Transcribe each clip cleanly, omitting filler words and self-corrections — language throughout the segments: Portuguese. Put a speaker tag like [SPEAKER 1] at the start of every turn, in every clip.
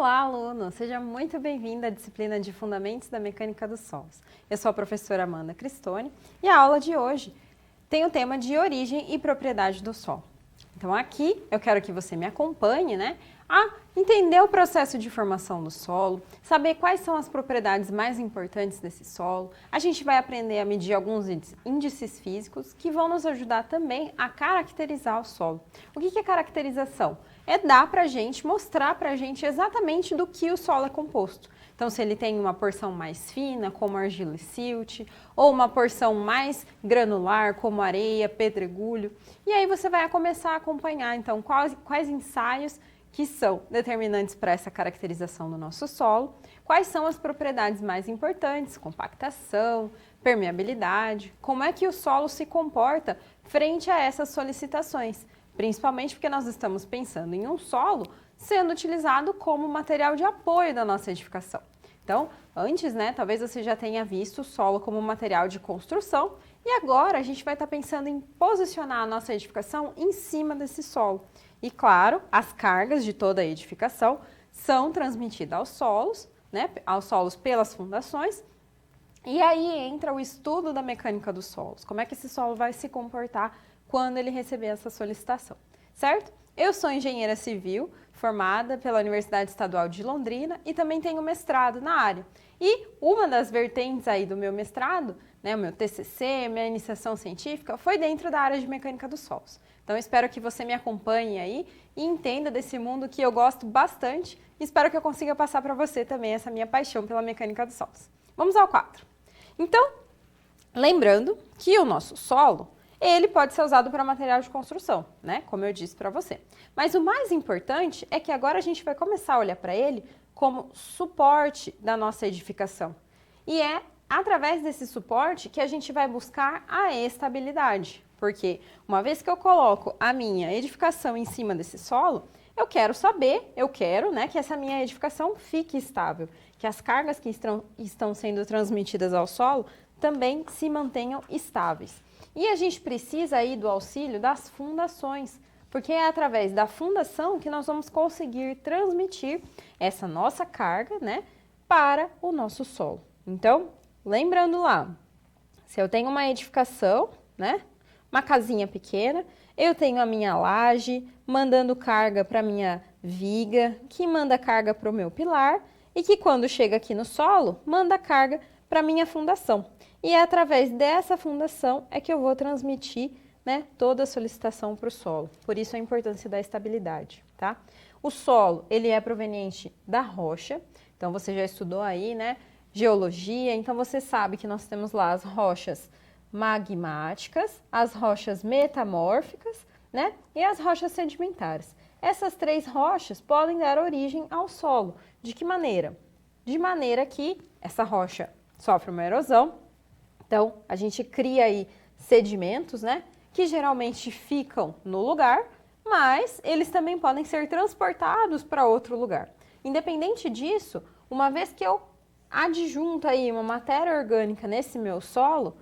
[SPEAKER 1] Olá, aluno! Seja muito bem-vindo à disciplina de Fundamentos da Mecânica dos Solos. Eu sou a professora Amanda Cristone e a aula de hoje tem o tema de origem e propriedade do solo. Então aqui eu quero que você me acompanhe, a entender o processo de formação do solo, saber quais são as propriedades mais importantes desse solo. A gente vai aprender a medir alguns índices físicos que vão nos ajudar também a caracterizar o solo. O que é caracterização? É dar pra gente, mostrar pra gente exatamente do que o solo é composto. Então, se ele tem uma porção mais fina, como argila e silt, ou uma porção mais granular, como areia, pedregulho. E aí você vai começar a acompanhar, então, quais ensaios que são determinantes para essa caracterização do nosso solo, quais são as propriedades mais importantes, compactação, permeabilidade, como é que o solo se comporta frente a essas solicitações, principalmente porque nós estamos pensando em um solo sendo utilizado como material de apoio da nossa edificação. Então, antes, talvez você já tenha visto o solo como material de construção e agora a gente vai estar pensando em posicionar a nossa edificação em cima desse solo. E claro, as cargas de toda a edificação são transmitidas aos solos pelas fundações. E aí entra o estudo da mecânica dos solos. Como é que esse solo vai se comportar quando ele receber essa solicitação, certo? Eu sou engenheira civil, formada pela Universidade Estadual de Londrina e também tenho mestrado na área. E uma das vertentes aí do meu mestrado, o meu TCC, minha iniciação científica, foi dentro da área de mecânica dos solos. Então, espero que você me acompanhe aí e entenda desse mundo que eu gosto bastante e espero que eu consiga passar para você também essa minha paixão pela mecânica dos solos. Vamos ao quadro. Então, lembrando que o nosso solo, ele pode ser usado para material de construção, como eu disse para você. Mas o mais importante é que agora a gente vai começar a olhar para ele como suporte da nossa edificação. E é através desse suporte que a gente vai buscar a estabilidade. Porque uma vez que eu coloco a minha edificação em cima desse solo, eu quero que essa minha edificação fique estável, que as cargas que estão sendo transmitidas ao solo também se mantenham estáveis. E a gente precisa aí do auxílio das fundações, porque é através da fundação que nós vamos conseguir transmitir essa nossa carga, para o nosso solo. Então, lembrando lá, se eu tenho uma edificação, uma casinha pequena, eu tenho a minha laje mandando carga para a minha viga, que manda carga para o meu pilar e que quando chega aqui no solo, manda carga para a minha fundação. E é através dessa fundação é que eu vou transmitir toda a solicitação para o solo. Por isso a importância da estabilidade, tá? O solo, ele é proveniente da rocha, então você já estudou aí, geologia, então você sabe que nós temos lá as rochas magmáticas, as rochas metamórficas, e as rochas sedimentares. Essas três rochas podem dar origem ao solo. De que maneira? De maneira que essa rocha sofre uma erosão, então a gente cria aí sedimentos, que geralmente ficam no lugar, mas eles também podem ser transportados para outro lugar. Independente disso, uma vez que eu adjunto aí uma matéria orgânica nesse meu solo,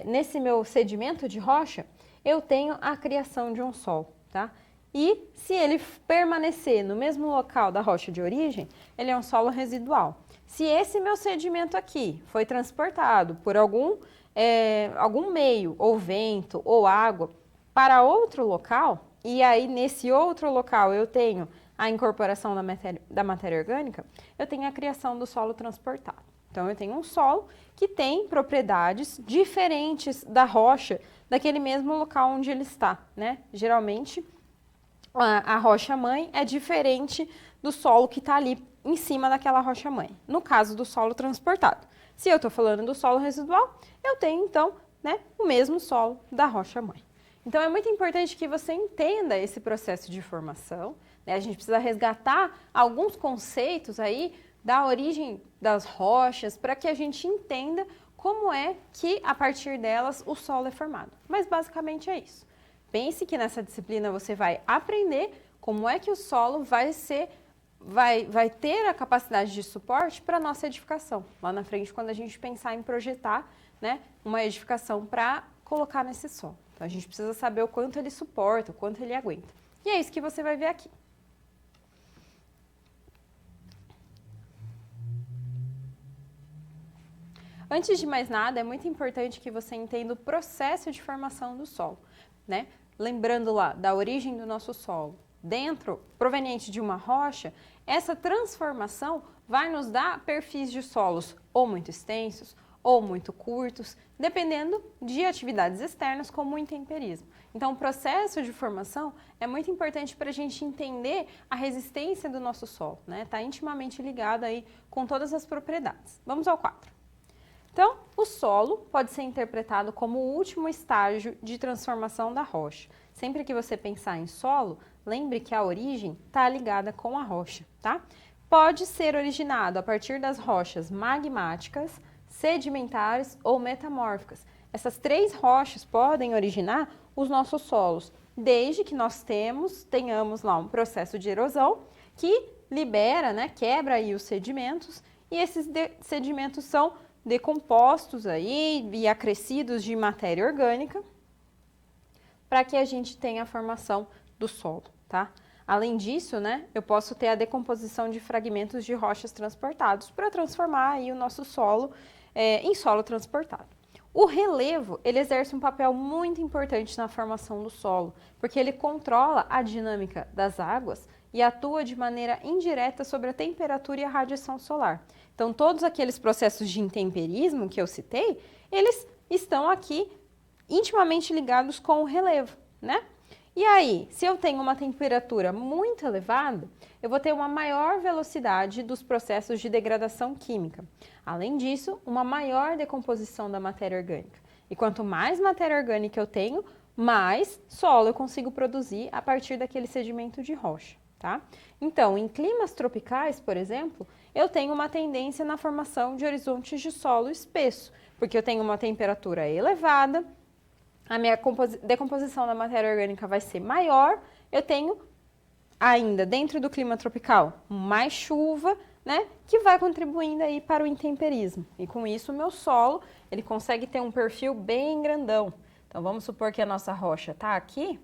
[SPEAKER 1] nesse meu sedimento de rocha, eu tenho a criação de um solo, tá? E se ele permanecer no mesmo local da rocha de origem, ele é um solo residual. Se esse meu sedimento aqui foi transportado por algum meio, ou vento, ou água, para outro local, e aí nesse outro local eu tenho a incorporação da matéria orgânica, eu tenho a criação do solo transportado. Então, eu tenho um solo que tem propriedades diferentes da rocha, daquele mesmo local onde ele está, Geralmente, a rocha-mãe é diferente do solo que está ali em cima daquela rocha-mãe, no caso do solo transportado. Se eu estou falando do solo residual, eu tenho, então, o mesmo solo da rocha-mãe. Então, é muito importante que você entenda esse processo de formação, A gente precisa resgatar alguns conceitos aí da origem das rochas para que a gente entenda como é que, a partir delas, o solo é formado. Mas, basicamente, é isso. Pense que nessa disciplina você vai aprender como é que o solo vai ter a capacidade de suporte para a nossa edificação. Lá na frente, quando a gente pensar em projetar uma edificação para colocar nesse solo. Então, a gente precisa saber o quanto ele suporta, o quanto ele aguenta. E é isso que você vai ver aqui. Antes de mais nada, é muito importante que você entenda o processo de formação do solo, né? Lembrando lá da origem do nosso solo, proveniente de uma rocha, essa transformação vai nos dar perfis de solos ou muito extensos ou muito curtos, dependendo de atividades externas como o intemperismo. Então, o processo de formação é muito importante para a gente entender a resistência do nosso solo, né? Está intimamente ligado aí com todas as propriedades. Vamos ao quadro. Então, o solo pode ser interpretado como o último estágio de transformação da rocha. Sempre que você pensar em solo, lembre que a origem está ligada com a rocha, tá? Pode ser originado a partir das rochas magmáticas, sedimentares ou metamórficas. Essas 3 rochas podem originar os nossos solos, desde que nós tenhamos lá um processo de erosão que libera, né, quebra aí os sedimentos, e esses sedimentos são decompostos aí e acrescidos de matéria orgânica para que a gente tenha a formação do solo, tá? Além disso, né, eu posso ter a decomposição de fragmentos de rochas transportados para transformar aí o nosso solo em solo transportado. O relevo, ele exerce um papel muito importante na formação do solo, porque ele controla a dinâmica das águas e atua de maneira indireta sobre a temperatura e a radiação solar. Então, todos aqueles processos de intemperismo que eu citei, eles estão aqui intimamente ligados com o relevo, né? E aí, se eu tenho uma temperatura muito elevada, eu vou ter uma maior velocidade dos processos de degradação química. Além disso, uma maior decomposição da matéria orgânica. E quanto mais matéria orgânica eu tenho, mais solo eu consigo produzir a partir daquele sedimento de rocha, tá? Então, em climas tropicais, por exemplo, eu tenho uma tendência na formação de horizontes de solo espesso, porque eu tenho uma temperatura elevada, a minha decomposição da matéria orgânica vai ser maior, eu tenho ainda dentro do clima tropical mais chuva, né, que vai contribuindo aí para o intemperismo. E com isso o meu solo, ele consegue ter um perfil bem grandão. Então vamos supor que a nossa rocha está aqui,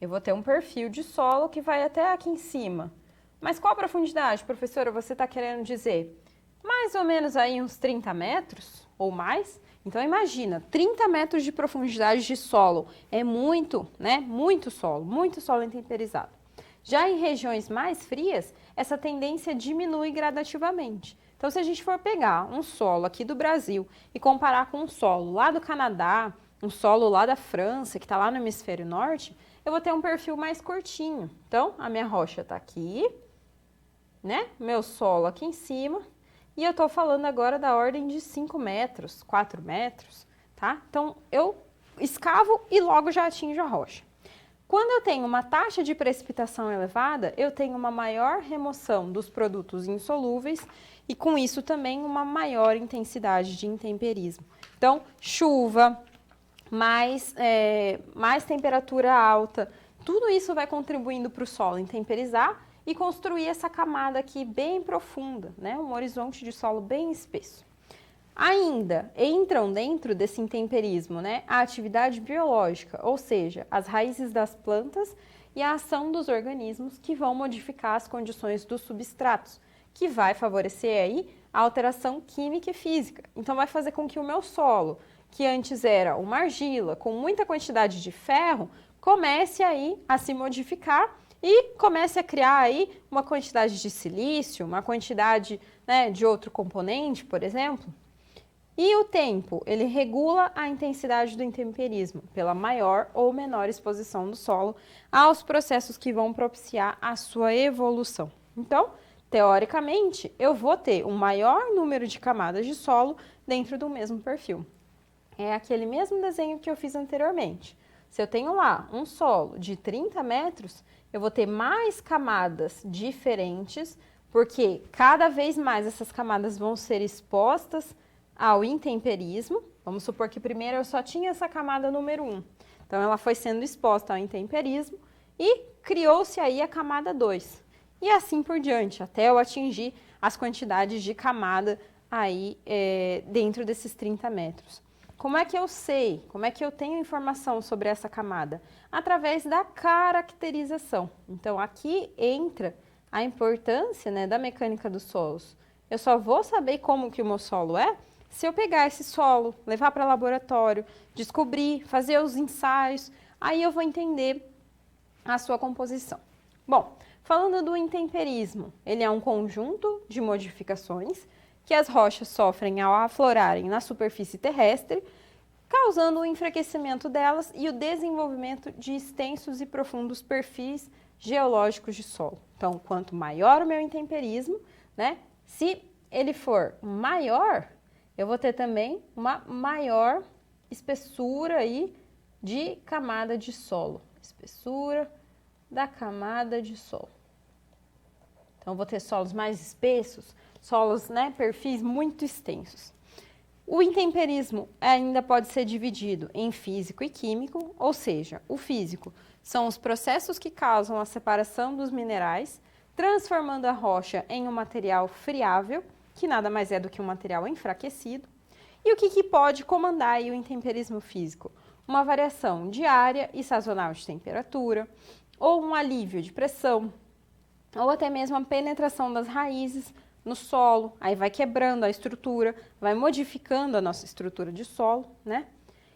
[SPEAKER 1] eu vou ter um perfil de solo que vai até aqui em cima. Mas qual a profundidade, professora, você está querendo dizer? Mais ou menos aí uns 30 metros ou mais. Então imagina, 30 metros de profundidade de solo é muito, né? Muito solo intemperizado. Já em regiões mais frias, essa tendência diminui gradativamente. Então se a gente for pegar um solo aqui do Brasil e comparar com um solo lá do Canadá, um solo lá da França, que está lá no hemisfério norte, eu vou ter um perfil mais curtinho. Então a minha rocha está aqui, né? Meu solo aqui em cima. E eu estou falando agora da ordem de 5 metros, 4 metros, tá? Então, eu escavo e logo já atinjo a rocha. Quando eu tenho uma taxa de precipitação elevada, eu tenho uma maior remoção dos produtos insolúveis e, com isso, também uma maior intensidade de intemperismo. Então, chuva, mais temperatura alta, tudo isso vai contribuindo para o solo intemperizar e construir essa camada aqui bem profunda, né? Um horizonte de solo bem espesso. Ainda entram dentro desse intemperismo, né, a atividade biológica, ou seja, as raízes das plantas e a ação dos organismos que vão modificar as condições dos substratos, que vai favorecer aí a alteração química e física. Então vai fazer com que o meu solo, que antes era uma argila com muita quantidade de ferro, comece aí a se modificar e comece a criar aí uma quantidade de silício, uma quantidade, né, de outro componente, por exemplo. E o tempo, ele regula a intensidade do intemperismo pela maior ou menor exposição do solo aos processos que vão propiciar a sua evolução. Então, teoricamente, eu vou ter um maior número de camadas de solo dentro do mesmo perfil. É aquele mesmo desenho que eu fiz anteriormente. Se eu tenho lá um solo de 30 metros, eu vou ter mais camadas diferentes, porque cada vez mais essas camadas vão ser expostas ao intemperismo. Vamos supor que primeiro eu só tinha essa camada número 1. Então, ela foi sendo exposta ao intemperismo e criou-se aí a camada 2. E assim por diante, até eu atingir as quantidades de camada aí dentro desses 30 metros. Como é que eu sei? Como é que eu tenho informação sobre essa camada? Através da caracterização. Então, aqui entra a importância, né, da mecânica dos solos. Eu só vou saber como que o meu solo é Se eu pegar esse solo, levar para laboratório, descobrir, fazer os ensaios, aí eu vou entender a sua composição. Bom, falando do intemperismo, ele é um conjunto de modificações que as rochas sofrem ao aflorarem na superfície terrestre, causando o enfraquecimento delas e o desenvolvimento de extensos e profundos perfis geológicos de solo. Então, quanto maior o meu intemperismo, né? Se ele for maior, eu vou ter também uma maior espessura aí de camada de solo. Espessura da camada de solo. Então, eu vou ter solos mais espessos, solos, né, perfis muito extensos. O intemperismo ainda pode ser dividido em físico e químico, ou seja, o físico são os processos que causam a separação dos minerais, transformando a rocha em um material friável, que nada mais é do que um material enfraquecido. E o que pode comandar aí o intemperismo físico? Uma variação diária e sazonal de temperatura, ou um alívio de pressão, ou até mesmo a penetração das raízes no solo, aí vai quebrando a estrutura, vai modificando a nossa estrutura de solo, né?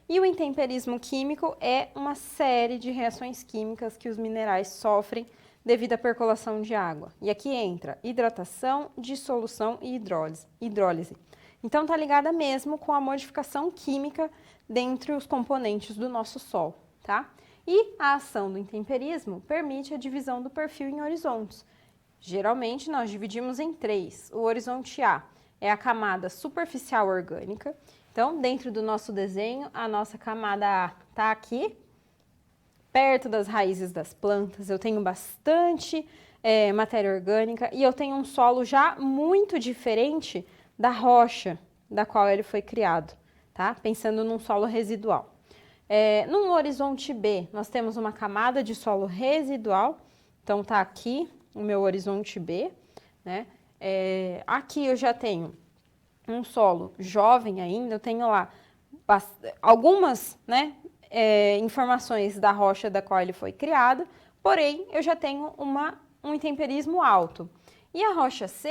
[SPEAKER 1] E o intemperismo químico é uma série de reações químicas que os minerais sofrem devido à percolação de água. E aqui entra hidratação, dissolução e hidrólise. Então tá ligada mesmo com a modificação química dentre os componentes do nosso solo, tá? E a ação do intemperismo permite a divisão do perfil em horizontes. Geralmente, nós dividimos em 3. O horizonte A é a camada superficial orgânica. Então, dentro do nosso desenho, a nossa camada A está aqui, perto das raízes das plantas. Eu tenho bastante matéria orgânica e eu tenho um solo já muito diferente da rocha da qual ele foi criado, tá? Pensando num solo residual. No horizonte B, nós temos uma camada de solo residual. Então, tá aqui o meu horizonte B, né? Aqui eu já tenho um solo jovem ainda, eu tenho lá algumas, né, informações da rocha da qual ele foi criado, porém eu já tenho um intemperismo alto. E a rocha C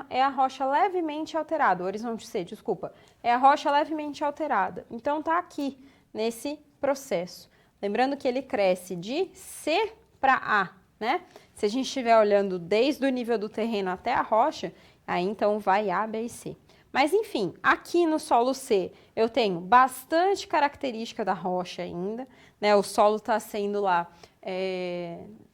[SPEAKER 1] é a rocha levemente alterada, o horizonte C, desculpa, é a rocha levemente alterada. Então tá aqui nesse processo. Lembrando que ele cresce de C para A, né? Se a gente estiver olhando desde o nível do terreno até a rocha, aí então vai A, B e C. Mas enfim, aqui no solo C eu tenho bastante característica da rocha ainda, né? O solo está sendo lá,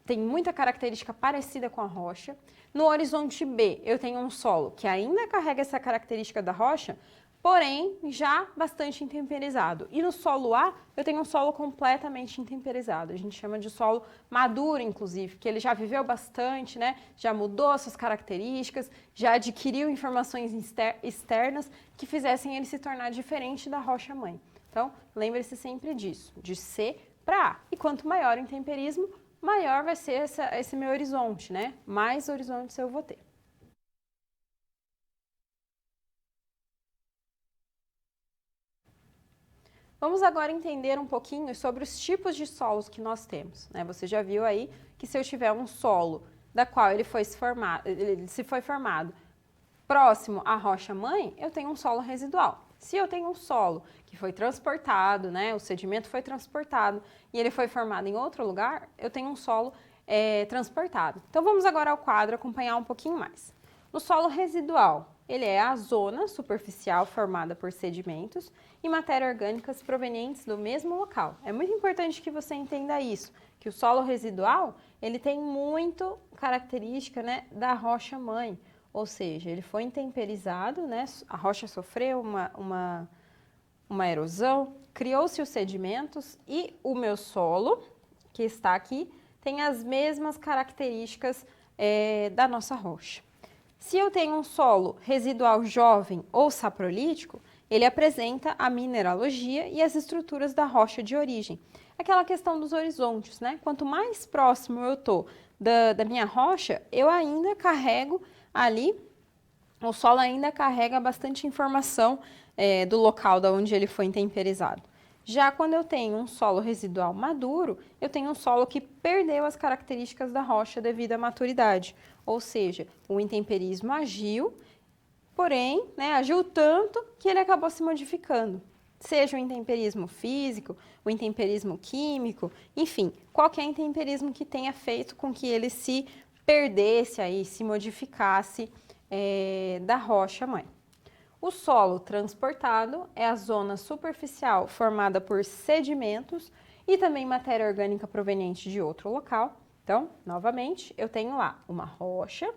[SPEAKER 1] tem muita característica parecida com a rocha. No horizonte B eu tenho um solo que ainda carrega essa característica da rocha, porém já bastante intemperizado. E no solo A, eu tenho um solo completamente intemperizado. A gente chama de solo maduro, inclusive, porque ele já viveu bastante, né? Já mudou as suas características, já adquiriu informações externas que fizessem ele se tornar diferente da rocha-mãe. Então, lembre-se sempre disso, de C para A. E quanto maior o intemperismo, maior vai ser esse meu horizonte, né? Mais horizontes eu vou ter. Vamos agora entender um pouquinho sobre os tipos de solos que nós temos, né? Você já viu aí que se eu tiver um solo da qual ele se foi formado próximo à rocha-mãe, eu tenho um solo residual. Se eu tenho um solo que foi transportado, né, o sedimento foi transportado e ele foi formado em outro lugar, eu tenho um solo transportado. Então vamos agora ao quadro acompanhar um pouquinho mais. No solo residual, ele é a zona superficial formada por sedimentos e matéria orgânicas provenientes do mesmo local. É muito importante que você entenda isso, que o solo residual, ele tem muito característica, né, da rocha-mãe, ou seja, ele foi intemperizado, né, a rocha sofreu uma erosão, criou-se os sedimentos e o meu solo, que está aqui, tem as mesmas características da nossa rocha. Se eu tenho um solo residual jovem ou saprolítico, ele apresenta a mineralogia e as estruturas da rocha de origem. Aquela questão dos horizontes, né? Quanto mais próximo eu estou da minha rocha, eu ainda carrego ali, o solo ainda carrega bastante informação do local da onde ele foi intemperizado. Já quando eu tenho um solo residual maduro, eu tenho um solo que perdeu as características da rocha devido à maturidade. Ou seja, o intemperismo agiu, porém, né, agiu tanto que ele acabou se modificando. Seja o intemperismo físico, o intemperismo químico, enfim, qualquer intemperismo que tenha feito com que ele se perdesse aí, se modificasse da rocha mãe. O solo transportado é a zona superficial formada por sedimentos e também matéria orgânica proveniente de outro local. Então, novamente, eu tenho lá uma rocha,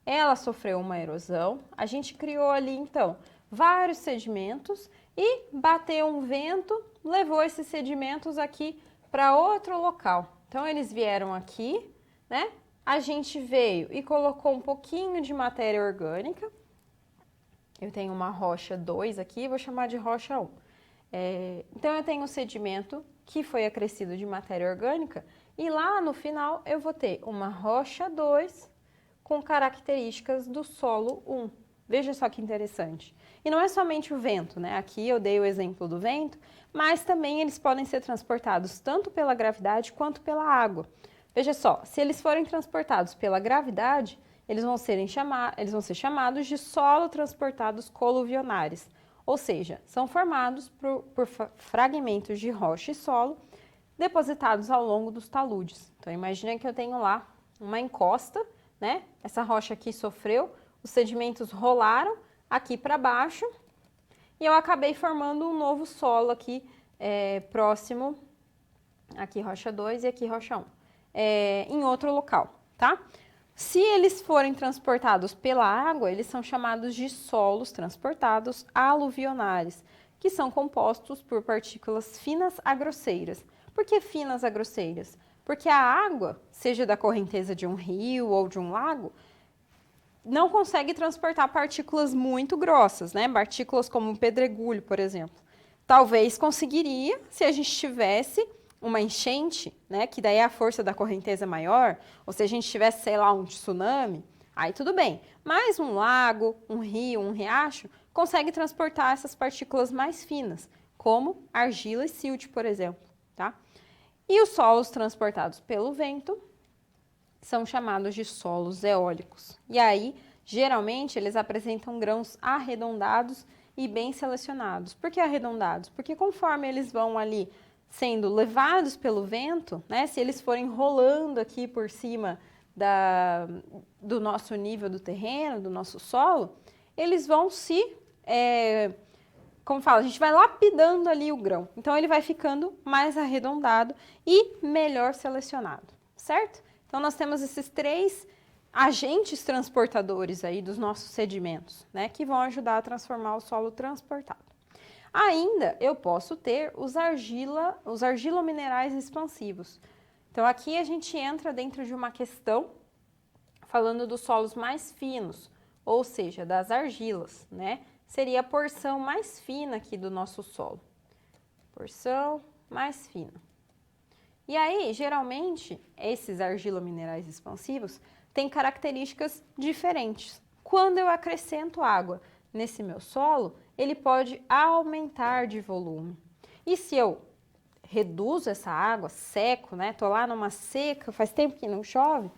[SPEAKER 1] ela sofreu uma erosão, a gente criou ali, então, vários sedimentos e bateu um vento, levou esses sedimentos aqui para outro local. Então, eles vieram aqui, né? A gente veio e colocou um pouquinho de matéria orgânica. Eu tenho uma rocha 2 aqui, vou chamar de rocha 1. Então, eu tenho um sedimento que foi acrescido de matéria orgânica e lá no final eu vou ter uma rocha 2 com características do solo 1. Veja só que interessante. E não é somente o vento, né? Aqui eu dei o exemplo do vento, mas também eles podem ser transportados tanto pela gravidade quanto pela água. Veja só, se eles forem transportados pela gravidade, eles vão ser chamados de solo transportados coluvionares, ou seja, são formados por fragmentos de rocha e solo depositados ao longo dos taludes. Então, imagina que eu tenho lá uma encosta, né? Essa rocha aqui sofreu, os sedimentos rolaram aqui para baixo e eu acabei formando um novo solo aqui próximo, aqui rocha 2 e aqui rocha 1, em outro local, tá? Se eles forem transportados pela água, eles são chamados de solos transportados aluvionares, que são compostos por partículas finas a grosseiras. Por que finas a grosseiras? Porque a água, seja da correnteza de um rio ou de um lago, não consegue transportar partículas muito grossas, né? Partículas como um pedregulho, por exemplo. Talvez conseguiria se a gente tivesse uma enchente, né? Que daí é a força da correnteza maior, ou se a gente tivesse, sei lá, um tsunami, aí tudo bem. Mas um lago, um rio, um riacho, consegue transportar essas partículas mais finas, como argila e silt, por exemplo, tá? E os solos transportados pelo vento são chamados de solos eólicos. E aí, geralmente, eles apresentam grãos arredondados e bem selecionados. Por que arredondados? Porque conforme eles vão ali sendo levados pelo vento, né, se eles forem rolando aqui por cima do nosso nível do terreno, do nosso solo, eles vão como fala, a gente vai lapidando ali o grão. Então, ele vai ficando mais arredondado e melhor selecionado, certo? Então, nós temos esses 3 agentes transportadores aí dos nossos sedimentos, né, que vão ajudar a transformar o solo transportado. Ainda eu posso ter os argilominerais expansivos. Então, aqui a gente entra dentro de uma questão falando dos solos mais finos, ou seja, das argilas, né? Seria a porção mais fina aqui do nosso solo. Porção mais fina. E aí, geralmente, esses argilominerais expansivos têm características diferentes. Quando eu acrescento água nesse meu solo, ele pode aumentar de volume. E se eu reduzo essa água, seco, né? Tô lá numa seca, faz tempo que não chove,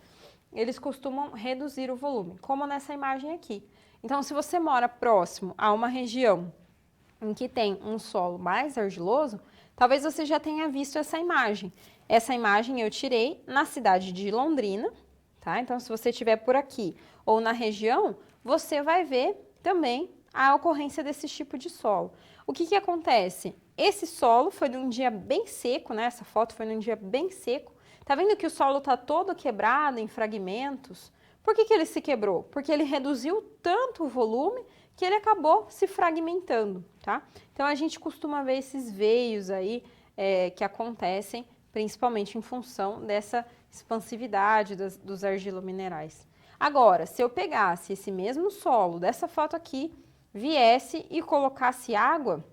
[SPEAKER 1] eles costumam reduzir o volume, como nessa imagem aqui. Então, se você mora próximo a uma região em que tem um solo mais argiloso, talvez você já tenha visto essa imagem. Essa imagem eu tirei na cidade de Londrina, tá? Então, se você estiver por aqui ou na região, você vai ver também a ocorrência desse tipo de solo. O que que acontece? Esse solo foi num dia bem seco, né? Essa foto foi num dia bem seco. Tá vendo que o solo tá todo quebrado em fragmentos? Por que que ele se quebrou? Porque ele reduziu tanto o volume que ele acabou se fragmentando, tá? Então, a gente costuma ver esses veios aí que acontecem principalmente em função dessa expansividade dos argilominerais. Agora, se eu pegasse esse mesmo solo dessa foto aqui, viesse e colocasse água,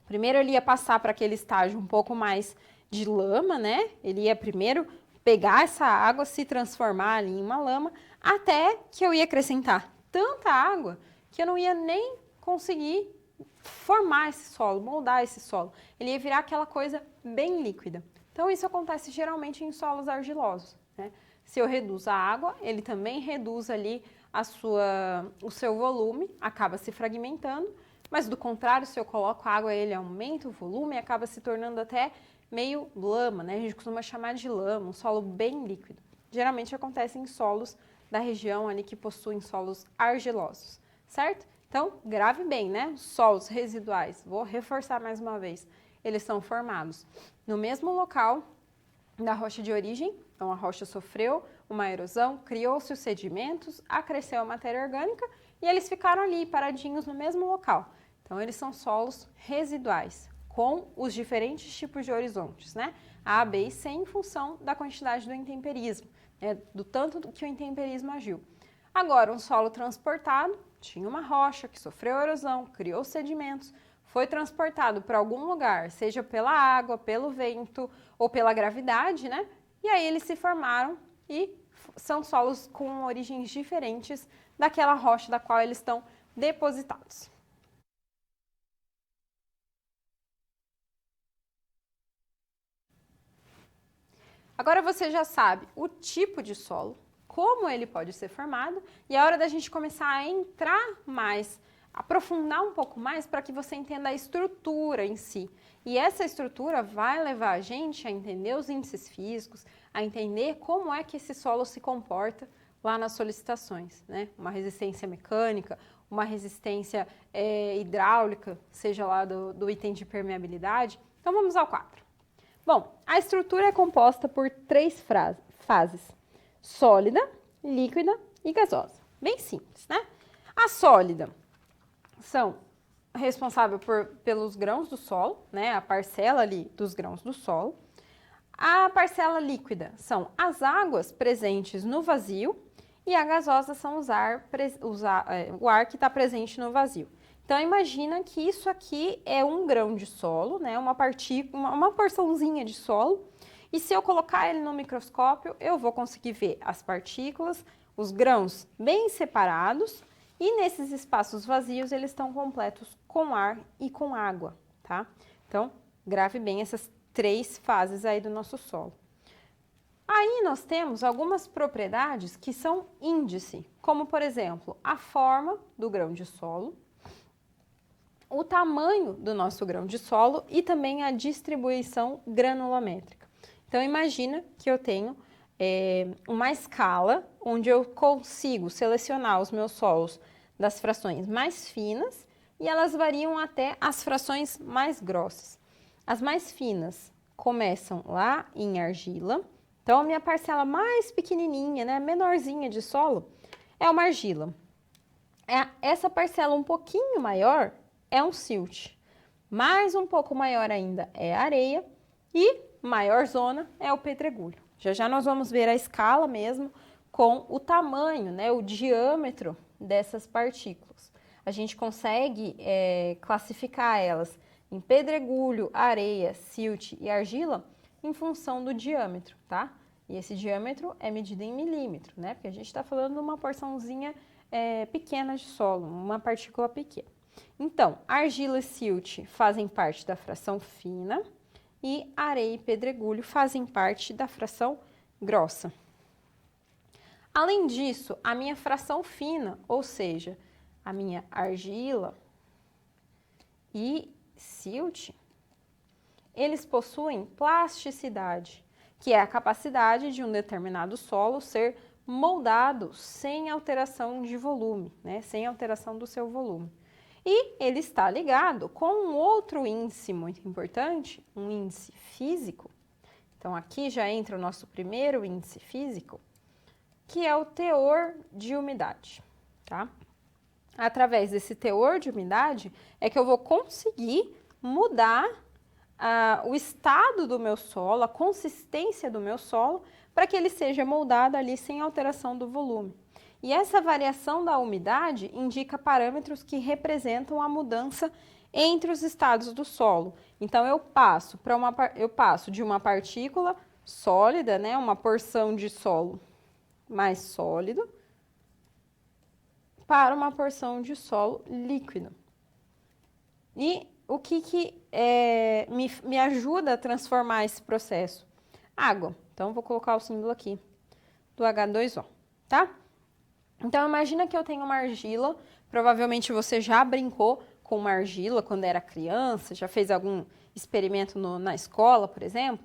[SPEAKER 1] primeiro ele ia passar para aquele estágio um pouco mais de lama, né? Ele ia primeiro pegar essa água, se transformar ali em uma lama, até que eu ia acrescentar tanta água que eu não ia nem conseguir formar esse solo, moldar esse solo. Ele ia virar aquela coisa bem líquida. Então, isso acontece geralmente em solos argilosos, né? Se eu reduzo a água, ele também reduz ali o seu volume acaba se fragmentando, mas do contrário, se eu coloco água, ele aumenta o volume e acaba se tornando até meio lama, né? A gente costuma chamar de lama, um solo bem líquido. Geralmente acontece em solos da região ali que possuem solos argilosos, certo? Então, grave bem, né? Os solos residuais, vou reforçar mais uma vez, eles são formados no mesmo local da rocha de origem. Então, a rocha sofreu uma erosão, criou-se os sedimentos, acresceu a matéria orgânica e eles ficaram ali paradinhos no mesmo local. Então, eles são solos residuais, com os diferentes tipos de horizontes, né? A, B e C em função da quantidade do intemperismo, né? Do tanto que o intemperismo agiu. Agora, um solo transportado, tinha uma rocha que sofreu erosão, criou sedimentos, foi transportado para algum lugar, seja pela água, pelo vento ou pela gravidade, né? E aí eles se formaram e são solos com origens diferentes daquela rocha da qual eles estão depositados. Agora você já sabe o tipo de solo, como ele pode ser formado, e é hora da gente começar a entrar mais, aprofundar um pouco mais para que você entenda a estrutura em si. E essa estrutura vai levar a gente a entender os índices físicos, a entender como é que esse solo se comporta lá nas solicitações, né? Uma resistência mecânica, uma resistência hidráulica, seja lá do item de permeabilidade. Então vamos ao quadro. Bom, a estrutura é composta por três fases: sólida, líquida e gasosa. Bem simples, né? A sólida são responsáveis pelos grãos do solo, né? A parcela ali dos grãos do solo. A parcela líquida são as águas presentes no vazio e a gasosa são o ar que está presente no vazio. Então, imagina que isso aqui é um grão de solo, né? Uma porçãozinha de solo. E se eu colocar ele no microscópio, eu vou conseguir ver as partículas, os grãos bem separados. E nesses espaços vazios, eles estão completos com ar e com água, tá? Então, grave bem essas três fases aí do nosso solo. Aí nós temos algumas propriedades que são índice, como, por exemplo, a forma do grão de solo, o tamanho do nosso grão de solo e também a distribuição granulométrica. Então, imagina que eu tenho uma escala onde eu consigo selecionar os meus solos das frações mais finas e elas variam até as frações mais grossas. As mais finas começam lá em argila. Então, a minha parcela mais pequenininha, né, menorzinha de solo, é uma argila. Essa parcela um pouquinho maior é um silt, mais um pouco maior ainda é a areia e maior zona é o pedregulho. Já já nós vamos ver a escala mesmo com o tamanho, né, o diâmetro dessas partículas. A gente consegue classificar elas em pedregulho, areia, silt e argila em função do diâmetro, tá? E esse diâmetro é medido em milímetro, né? Porque a gente está falando de uma porçãozinha pequena de solo, uma partícula pequena. Então, argila e silt fazem parte da fração fina e areia e pedregulho fazem parte da fração grossa. Além disso, a minha fração fina, ou seja, a minha argila e silt, eles possuem plasticidade, que é a capacidade de um determinado solo ser moldado sem alteração de volume, né? Sem alteração do seu volume. E ele está ligado com um outro índice muito importante, um índice físico. Então, aqui já entra o nosso primeiro índice físico, que é o teor de umidade, tá? Através desse teor de umidade é que eu vou conseguir mudar o estado do meu solo, a consistência do meu solo, para que ele seja moldado ali sem alteração do volume. E essa variação da umidade indica parâmetros que representam a mudança entre os estados do solo. Então, eu passo de uma partícula sólida, né, uma porção de solo mais sólido, para uma porção de solo líquido. E o que me ajuda a transformar esse processo? Água. Então, vou colocar o símbolo aqui do H2O, tá? Então, imagina que eu tenho uma argila, provavelmente você já brincou com uma argila quando era criança, já fez algum experimento na escola, por exemplo,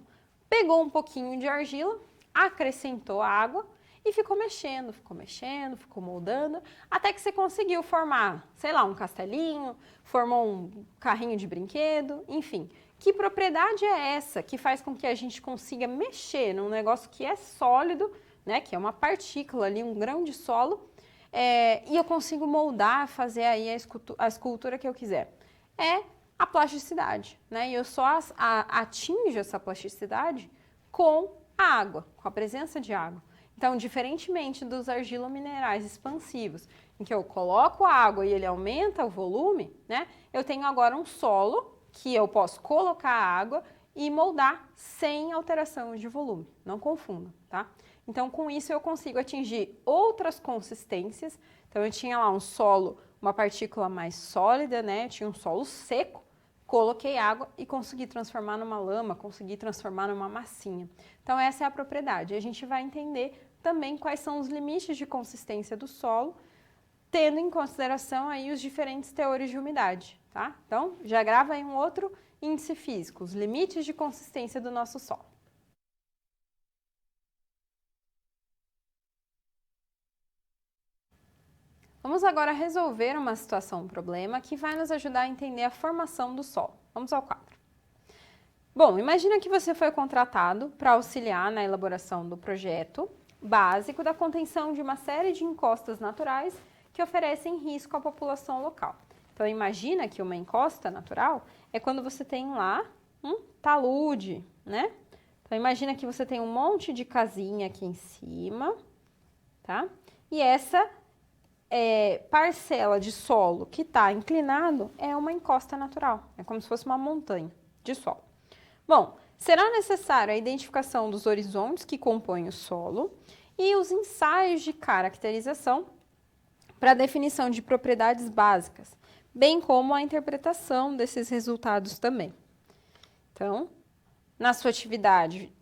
[SPEAKER 1] pegou um pouquinho de argila, acrescentou água e ficou mexendo, ficou moldando, até que você conseguiu formar, sei lá, um castelinho, formou um carrinho de brinquedo, enfim. Que propriedade é essa que faz com que a gente consiga mexer num negócio que é sólido, né, que é uma partícula ali, um grão de solo, e eu consigo moldar, fazer aí a escultura que eu quiser? É a plasticidade, né? E eu só atinjo essa plasticidade com a água, com a presença de água. Então, diferentemente dos argilominerais expansivos, em que eu coloco a água e ele aumenta o volume, né? Eu tenho agora um solo que eu posso colocar a água e moldar sem alteração de volume. Não confunda, tá? Então, com isso, eu consigo atingir outras consistências. Então, eu tinha lá um solo, uma partícula mais sólida, né? Eu tinha um solo seco, coloquei água e consegui transformar numa lama, consegui transformar numa massinha. Então, essa é a propriedade. A gente vai entender também quais são os limites de consistência do solo, tendo em consideração aí os diferentes teores de umidade, tá? Então, já grava aí um outro índice físico, os limites de consistência do nosso solo. Vamos agora resolver uma situação, um problema, que vai nos ajudar a entender a formação do solo. Vamos ao quadro. Bom, imagina que você foi contratado para auxiliar na elaboração do projeto básico da contenção de uma série de encostas naturais que oferecem risco à população local. Então, imagina que uma encosta natural é quando você tem lá um talude, né? Então, imagina que você tem um monte de casinha aqui em cima, tá? E essa parcela de solo que está inclinado é uma encosta natural, é como se fosse uma montanha de solo. Bom, será necessária a identificação dos horizontes que compõem o solo e os ensaios de caracterização para a definição de propriedades básicas, bem como a interpretação desses resultados também. Então, na sua atividade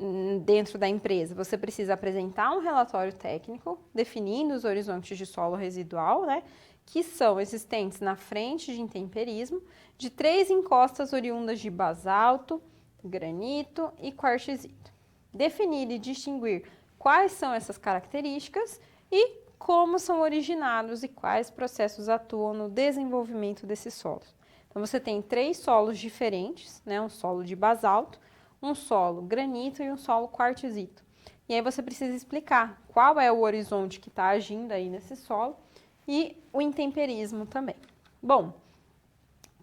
[SPEAKER 1] dentro da empresa, você precisa apresentar um relatório técnico definindo os horizontes de solo residual, né, que são existentes na frente de intemperismo, de 3 encostas oriundas de basalto, granito e quartzito. Definir e distinguir quais são essas características e como são originados e quais processos atuam no desenvolvimento desses solos. Então, você tem 3 solos diferentes, né, um solo de basalto, um solo granito e um solo quartzito. E aí você precisa explicar qual é o horizonte que está agindo aí nesse solo e o intemperismo também. Bom,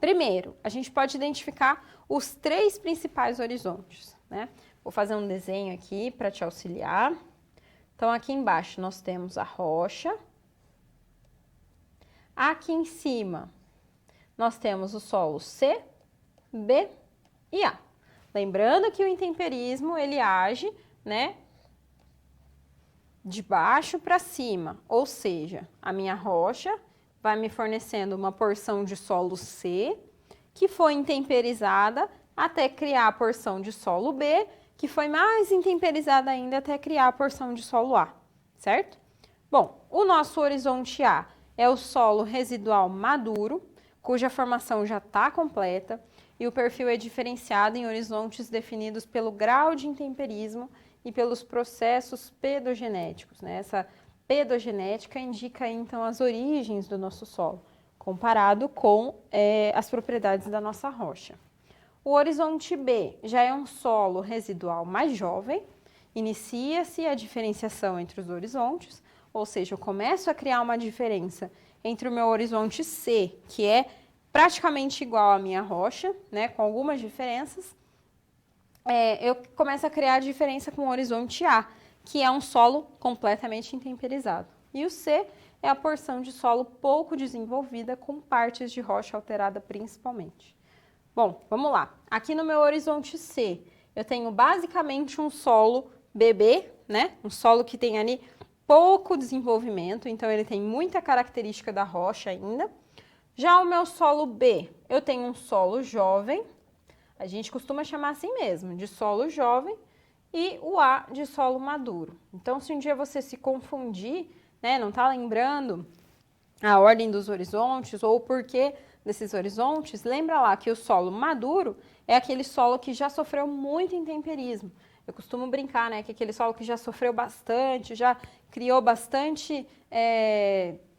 [SPEAKER 1] primeiro, a gente pode identificar os 3 principais horizontes, né? Vou fazer um desenho aqui para te auxiliar. Então, aqui embaixo nós temos a rocha. Aqui em cima nós temos o solo C, B e A. Lembrando que o intemperismo, ele age, né, de baixo para cima, ou seja, a minha rocha vai me fornecendo uma porção de solo C, que foi intemperizada até criar a porção de solo B, que foi mais intemperizada ainda até criar a porção de solo A, certo? Bom, o nosso horizonte A é o solo residual maduro, cuja formação já está completa, e o perfil é diferenciado em horizontes definidos pelo grau de intemperismo e pelos processos pedogenéticos, né? Essa pedogenética indica, então, as origens do nosso solo, comparado com as propriedades da nossa rocha. O horizonte B já é um solo residual mais jovem, inicia-se a diferenciação entre os horizontes, ou seja, eu começo a criar uma diferença entre o meu horizonte C, que é praticamente igual à minha rocha, né, com algumas diferenças, eu começo a criar a diferença com o horizonte A, que é um solo completamente intemperizado. E o C é a porção de solo pouco desenvolvida, com partes de rocha alterada principalmente. Bom, vamos lá. Aqui no meu horizonte C, eu tenho basicamente um solo BB, né, um solo que tem ali pouco desenvolvimento, então ele tem muita característica da rocha ainda. Já o meu solo B, eu tenho um solo jovem, a gente costuma chamar assim mesmo, de solo jovem, e o A de solo maduro. Então, se um dia você se confundir, né, não está lembrando a ordem dos horizontes ou o porquê desses horizontes, lembra lá que o solo maduro é aquele solo que já sofreu muito intemperismo. Eu costumo brincar, né, que aquele solo que já sofreu bastante, já criou bastante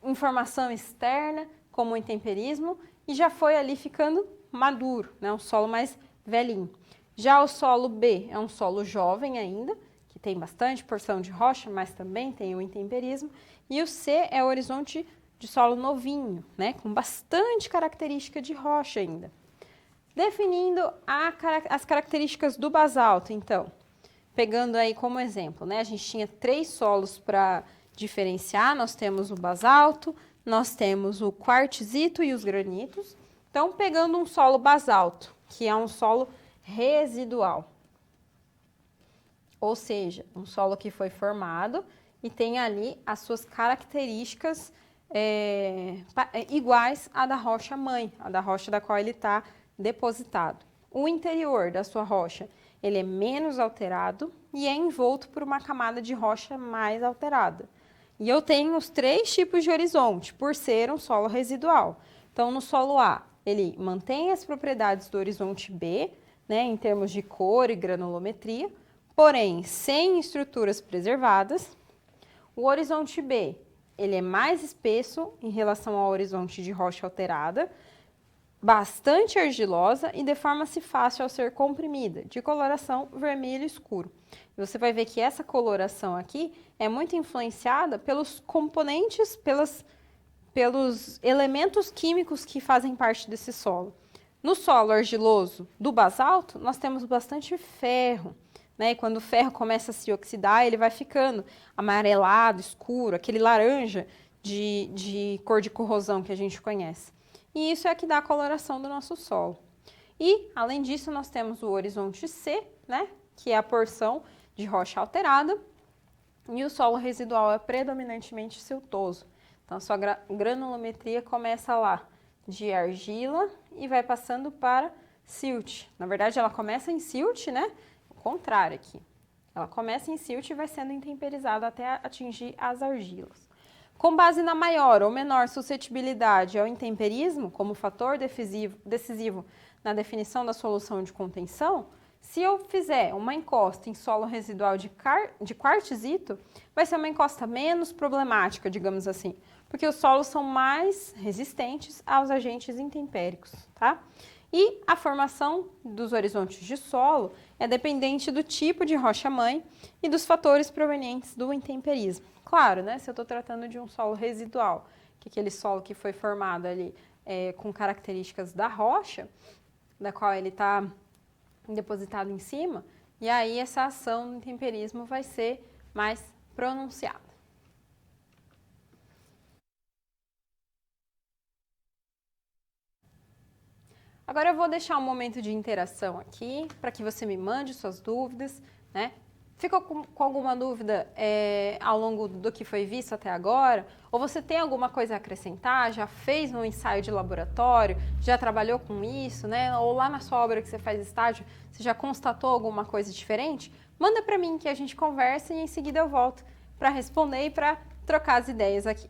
[SPEAKER 1] informação externa, como o intemperismo, e já foi ali ficando maduro, né, um solo mais velhinho. Já o solo B é um solo jovem ainda, que tem bastante porção de rocha, mas também tem o intemperismo. E o C é o horizonte de solo novinho, né, com bastante característica de rocha ainda. Definindo as características do basalto, então, pegando aí como exemplo, né, a gente tinha 3 solos para diferenciar, nós temos o basalto, nós temos o quartzito e os granitos. Então, pegando um solo basalto, que é um solo residual, ou seja, um solo que foi formado e tem ali as suas características iguais à da rocha mãe, a da rocha da qual ele está depositado. O interior da sua rocha, ele é menos alterado e é envolto por uma camada de rocha mais alterada. E eu tenho os 3 tipos de horizonte, por ser um solo residual. Então, no solo A, ele mantém as propriedades do horizonte B, né, em termos de cor e granulometria, porém, sem estruturas preservadas. O horizonte B, ele é mais espesso em relação ao horizonte de rocha alterada, bastante argilosa e deforma-se fácil ao ser comprimida, de coloração vermelho escuro. E você vai ver que essa coloração aqui é muito influenciada pelos componentes, pelos elementos químicos que fazem parte desse solo. No solo argiloso do basalto, nós temos bastante ferro, né? E quando o ferro começa a se oxidar, ele vai ficando amarelado, escuro, aquele laranja de cor de corrosão que a gente conhece. E isso é que dá a coloração do nosso solo. E, além disso, nós temos o horizonte C, né? Que é a porção de rocha alterada. E o solo residual é predominantemente siltoso. Então, a sua granulometria começa lá de argila e vai passando para silt. Na verdade, ela começa em silt, né? O contrário aqui. Ela começa em silt e vai sendo intemperizada até atingir as argilas. Com base na maior ou menor suscetibilidade ao intemperismo, como fator decisivo na definição da solução de contenção, se eu fizer uma encosta em solo residual de quartzito, vai ser uma encosta menos problemática, digamos assim, porque os solos são mais resistentes aos agentes intempéricos, tá? E a formação dos horizontes de solo é dependente do tipo de rocha-mãe e dos fatores provenientes do intemperismo. Claro, né, se eu estou tratando de um solo residual, que é aquele solo que foi formado ali com características da rocha, da qual ele está depositado em cima, e aí essa ação do intemperismo vai ser mais pronunciada. Agora eu vou deixar um momento de interação aqui, para que você me mande suas dúvidas, né? Ficou com alguma dúvida ao longo do que foi visto até agora? Ou você tem alguma coisa a acrescentar? Já fez um ensaio de laboratório? Já trabalhou com isso, né? Ou lá na sua obra que você faz estágio, você já constatou alguma coisa diferente? Manda para mim que a gente conversa e em seguida eu volto para responder e para trocar as ideias aqui.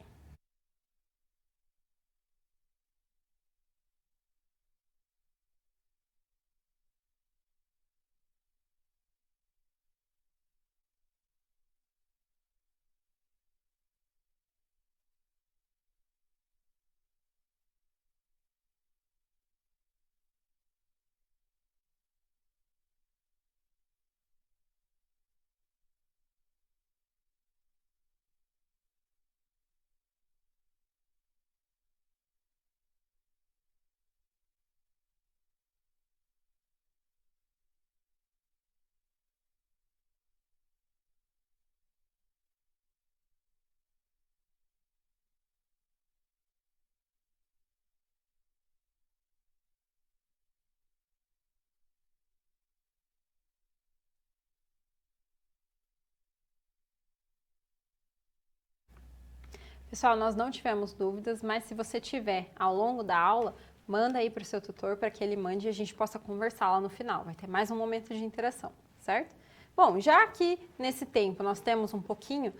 [SPEAKER 1] Pessoal, nós não tivemos dúvidas, mas se você tiver ao longo da aula, manda aí para o seu tutor para que ele mande e a gente possa conversar lá no final. Vai ter mais um momento de interação, certo? Bom, já que nesse tempo nós temos um pouquinho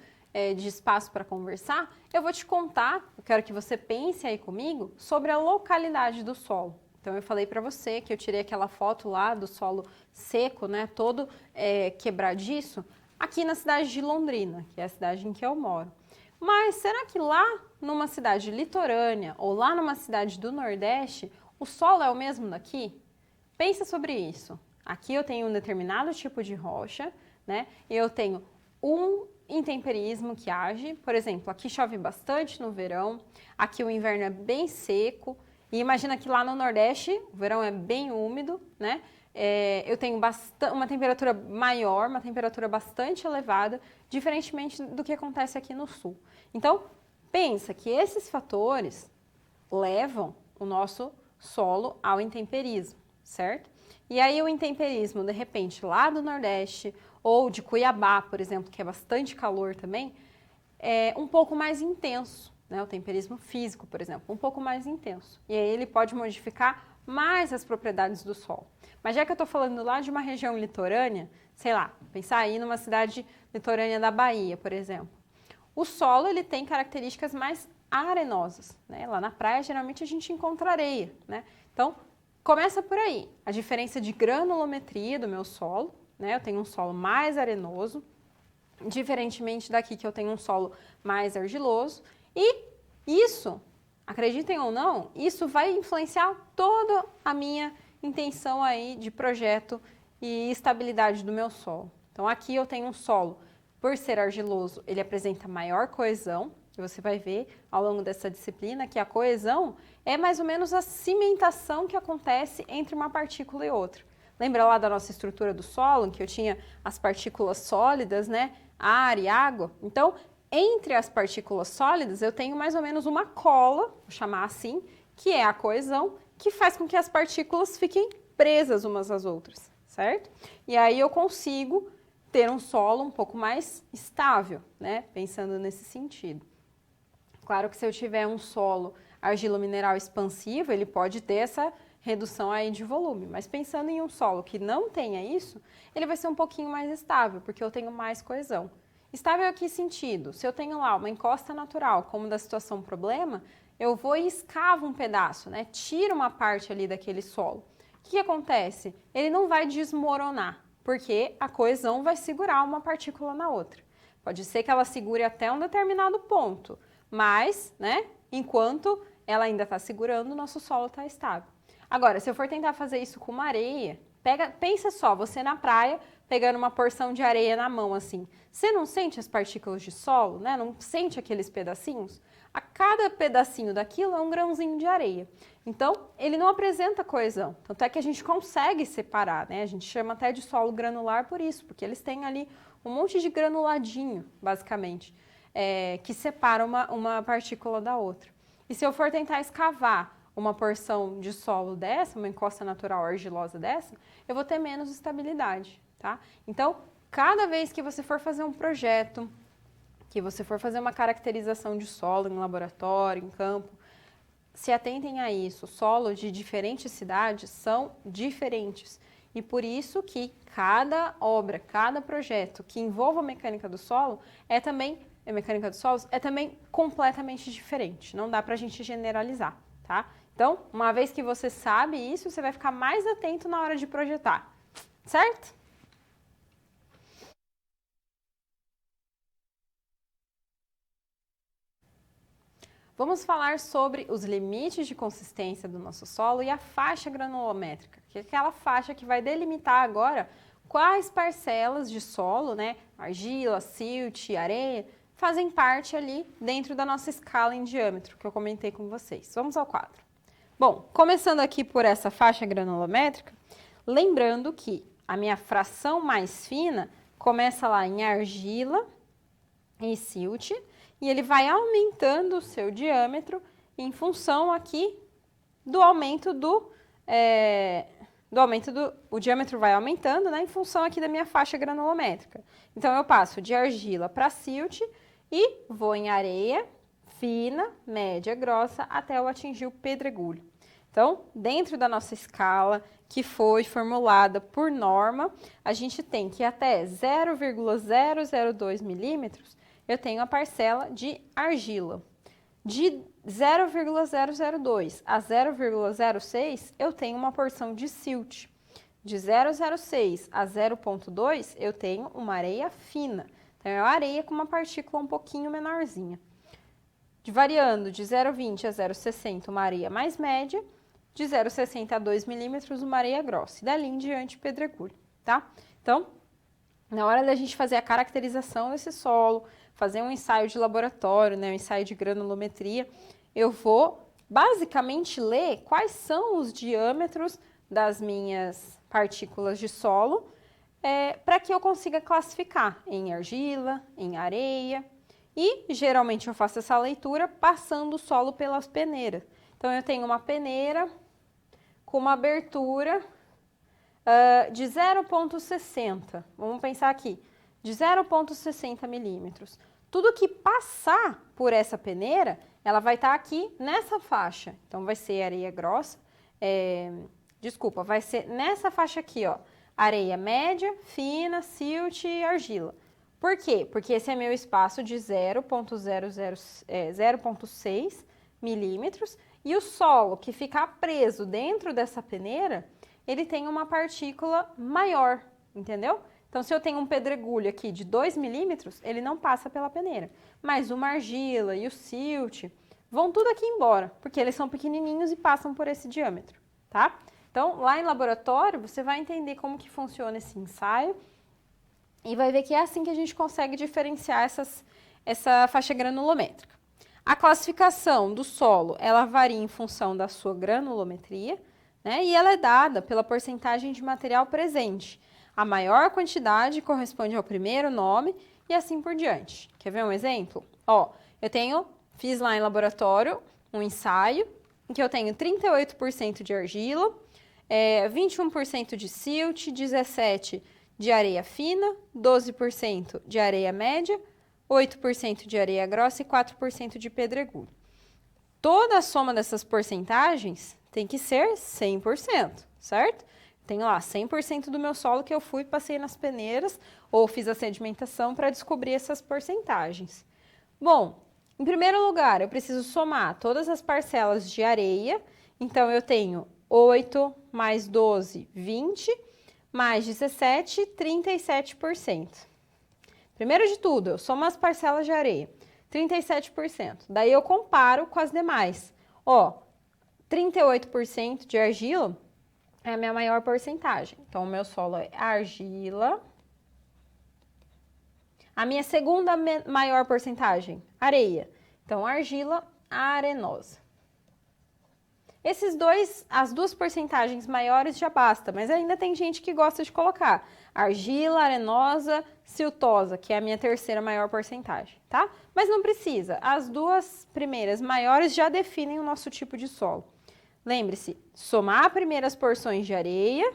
[SPEAKER 1] de espaço para conversar, eu vou te contar, eu quero que você pense aí comigo sobre a localidade do solo. Então, eu falei para você que eu tirei aquela foto lá do solo seco, né, todo quebradiço, aqui na cidade de Londrina, que é a cidade em que eu moro. Mas será que lá numa cidade litorânea ou lá numa cidade do Nordeste, o solo é o mesmo daqui? Pensa sobre isso. Aqui eu tenho um determinado tipo de rocha, né? E eu tenho um intemperismo que age. Por exemplo, aqui chove bastante no verão, aqui o inverno é bem seco. E imagina que lá no Nordeste, o verão é bem úmido, né? Eu tenho uma temperatura maior, uma temperatura bastante elevada, diferentemente do que acontece aqui no Sul. Então, pensa que esses fatores levam o nosso solo ao intemperismo, certo? E aí o intemperismo, de repente, lá do Nordeste ou de Cuiabá, por exemplo, que é bastante calor também, é um pouco mais intenso, né? O temperismo físico, por exemplo, um pouco mais intenso. E aí ele pode modificar mais as propriedades do solo. Mas já que eu estou falando lá de uma região litorânea, sei lá, pensar aí numa cidade litorânea da Bahia, por exemplo, o solo ele tem características mais arenosas, né? Lá na praia, geralmente, a gente encontra areia, né? Então, começa por aí. A diferença de granulometria do meu solo, né? Eu tenho um solo mais arenoso, diferentemente daqui que eu tenho um solo mais argiloso. E isso, acreditem ou não, isso vai influenciar toda a minha intenção aí de projeto e estabilidade do meu solo. Então, aqui eu tenho um solo, por ser argiloso, ele apresenta maior coesão, que você vai ver ao longo dessa disciplina, que a coesão é mais ou menos a cimentação que acontece entre uma partícula e outra. Lembra lá da nossa estrutura do solo, em que eu tinha as partículas sólidas, né? Ar e água? Então, entre as partículas sólidas, eu tenho mais ou menos uma cola, vou chamar assim, que é a coesão, que faz com que as partículas fiquem presas umas às outras, certo? E aí eu consigo ter um solo um pouco mais estável, né? Pensando nesse sentido. Claro que se eu tiver um solo argilo-mineral expansivo, ele pode ter essa redução aí de volume, mas pensando em um solo que não tenha isso, ele vai ser um pouquinho mais estável, porque eu tenho mais coesão. Estável em que sentido? Se eu tenho lá uma encosta natural, como da situação problema, eu vou e escavo um pedaço, né? Tiro uma parte ali daquele solo. O que acontece? Ele não vai desmoronar, porque a coesão vai segurar uma partícula na outra. Pode ser que ela segure até um determinado ponto, mas, né, enquanto ela ainda está segurando, o nosso solo está estável. Agora, se eu for tentar fazer isso com uma areia, pensa só, você na praia, pegando uma porção de areia na mão assim, você não sente as partículas de solo, né? Não sente aqueles pedacinhos? A cada pedacinho daquilo é um grãozinho de areia. Então, ele não apresenta coesão. Tanto é que a gente consegue separar, né? A gente chama até de solo granular por isso, porque eles têm ali um monte de granuladinho, basicamente, que separa uma partícula da outra. E se eu for tentar escavar uma porção de solo dessa, uma encosta natural argilosa dessa, eu vou ter menos estabilidade, tá? Então, cada vez que você for fazer um projeto, que você for fazer uma caracterização de solo em laboratório, em campo, se atentem a isso. Solos de diferentes cidades são diferentes. E por isso que cada obra, cada projeto que envolva a mecânica do solo a mecânica dos solos é também completamente diferente. Não dá para a gente generalizar, tá? Então, uma vez que você sabe isso, você vai ficar mais atento na hora de projetar, certo? Vamos falar sobre os limites de consistência do nosso solo e a faixa granulométrica, que é aquela faixa que vai delimitar agora quais parcelas de solo, né, argila, silt, areia, fazem parte ali dentro da nossa escala em diâmetro, que eu comentei com vocês. Vamos ao quadro. Bom, começando aqui por essa faixa granulométrica, lembrando que a minha fração mais fina começa lá em argila e silt, e ele vai aumentando o seu diâmetro em função aqui do aumento o diâmetro vai aumentando, né, em função aqui da minha faixa granulométrica. Então, eu passo de argila para silt e vou em areia fina, média, grossa, até eu atingir o pedregulho. Então, dentro da nossa escala, que foi formulada por norma, a gente tem que até 0,002 milímetros eu tenho a parcela de argila. De 0,002 a 0,06, eu tenho uma porção de silt. De 0,06 a 0,2, eu tenho uma areia fina. Então, é uma areia com uma partícula um pouquinho menorzinha. Variando de 0,20 a 0,60, uma areia mais média. De 0,60 a 2 milímetros, uma areia grossa. E dali em diante, pedregulho, tá? Então, na hora da gente fazer a caracterização desse solo, fazer um ensaio de laboratório, né, um ensaio de granulometria, eu vou basicamente ler quais são os diâmetros das minhas partículas de solo, para que eu consiga classificar em argila, em areia, e geralmente eu faço essa leitura passando o solo pelas peneiras. Então, eu tenho uma peneira com uma abertura de 0,60, vamos pensar aqui, de 0,60 milímetros. Tudo que passar por essa peneira, ela vai estar aqui nessa faixa. Então, vai ser areia grossa, vai ser nessa faixa aqui, ó, areia média, fina, silt e argila. Por quê? Porque esse é meu espaço de 0,6 milímetros e o solo que ficar preso dentro dessa peneira, ele tem uma partícula maior, entendeu? Então, se eu tenho um pedregulho aqui de 2 milímetros, ele não passa pela peneira. Mas uma argila e o silt vão tudo aqui embora, porque eles são pequenininhos e passam por esse diâmetro, tá? Então, lá em laboratório, você vai entender como que funciona esse ensaio e vai ver que é assim que a gente consegue diferenciar essa faixa granulométrica. A classificação do solo, ela varia em função da sua granulometria, né? E ela é dada pela porcentagem de material presente. A maior quantidade corresponde ao primeiro nome e assim por diante. Quer ver um exemplo? Ó, fiz lá em laboratório um ensaio em que eu tenho 38% de argila, 21% de silt, 17% de areia fina, 12% de areia média, 8% de areia grossa e 4% de pedregulho. Toda a soma dessas porcentagens tem que ser 100%, certo? Tenho lá 100% do meu solo que eu passei nas peneiras ou fiz a sedimentação para descobrir essas porcentagens. Bom, em primeiro lugar, eu preciso somar todas as parcelas de areia. Então, eu tenho 8 mais 12, 20, mais 17, 37%. Primeiro de tudo, eu somo as parcelas de areia, 37%. Daí, eu comparo com as demais. Ó, 38% de argila é a minha maior porcentagem. Então, o meu solo é argila. A minha segunda maior porcentagem, areia. Então, argila arenosa. As duas porcentagens maiores já basta, mas ainda tem gente que gosta de colocar argila, arenosa, siltosa, que é a minha terceira maior porcentagem, tá? Mas não precisa, as duas primeiras maiores já definem o nosso tipo de solo. Lembre-se, somar primeiras porções de areia,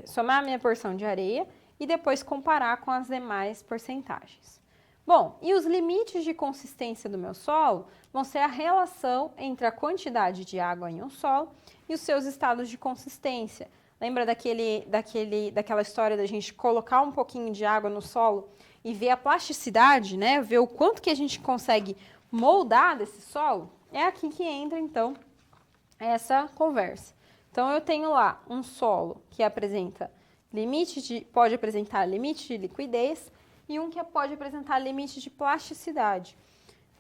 [SPEAKER 1] somar a minha porção de areia e depois comparar com as demais porcentagens. Bom, e os limites de consistência do meu solo vão ser a relação entre a quantidade de água em um solo e os seus estados de consistência. Lembra daquela história da gente colocar um pouquinho de água no solo e ver a plasticidade, né? Ver o quanto que a gente consegue moldar desse solo? É aqui que entra, então, essa conversa. Então, eu tenho lá um solo que pode apresentar limite de liquidez e um que pode apresentar limite de plasticidade.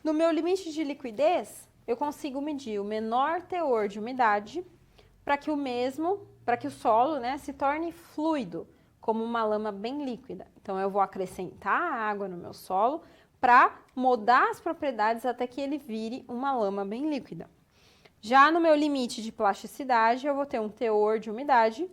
[SPEAKER 1] No meu limite de liquidez, eu consigo medir o menor teor de umidade para que o solo, né, se torne fluido, como uma lama bem líquida. Então, eu vou acrescentar água no meu solo para mudar as propriedades até que ele vire uma lama bem líquida. Já no meu limite de plasticidade, eu vou ter um teor de umidade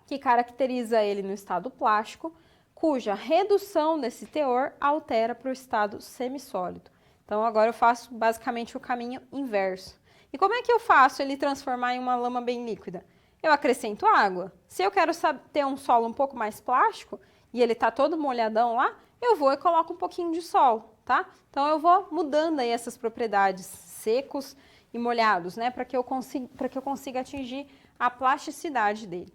[SPEAKER 1] que caracteriza ele no estado plástico, cuja redução desse teor altera para o estado semissólido. Então, agora eu faço basicamente o caminho inverso. E como é que eu faço ele transformar em uma lama bem líquida? Eu acrescento água. Se eu quero ter um solo um pouco mais plástico e ele está todo molhadão lá, eu vou e coloco um pouquinho de solo, tá? Então, eu vou mudando aí essas propriedades secos e molhados, né? Para que eu consiga atingir a plasticidade dele.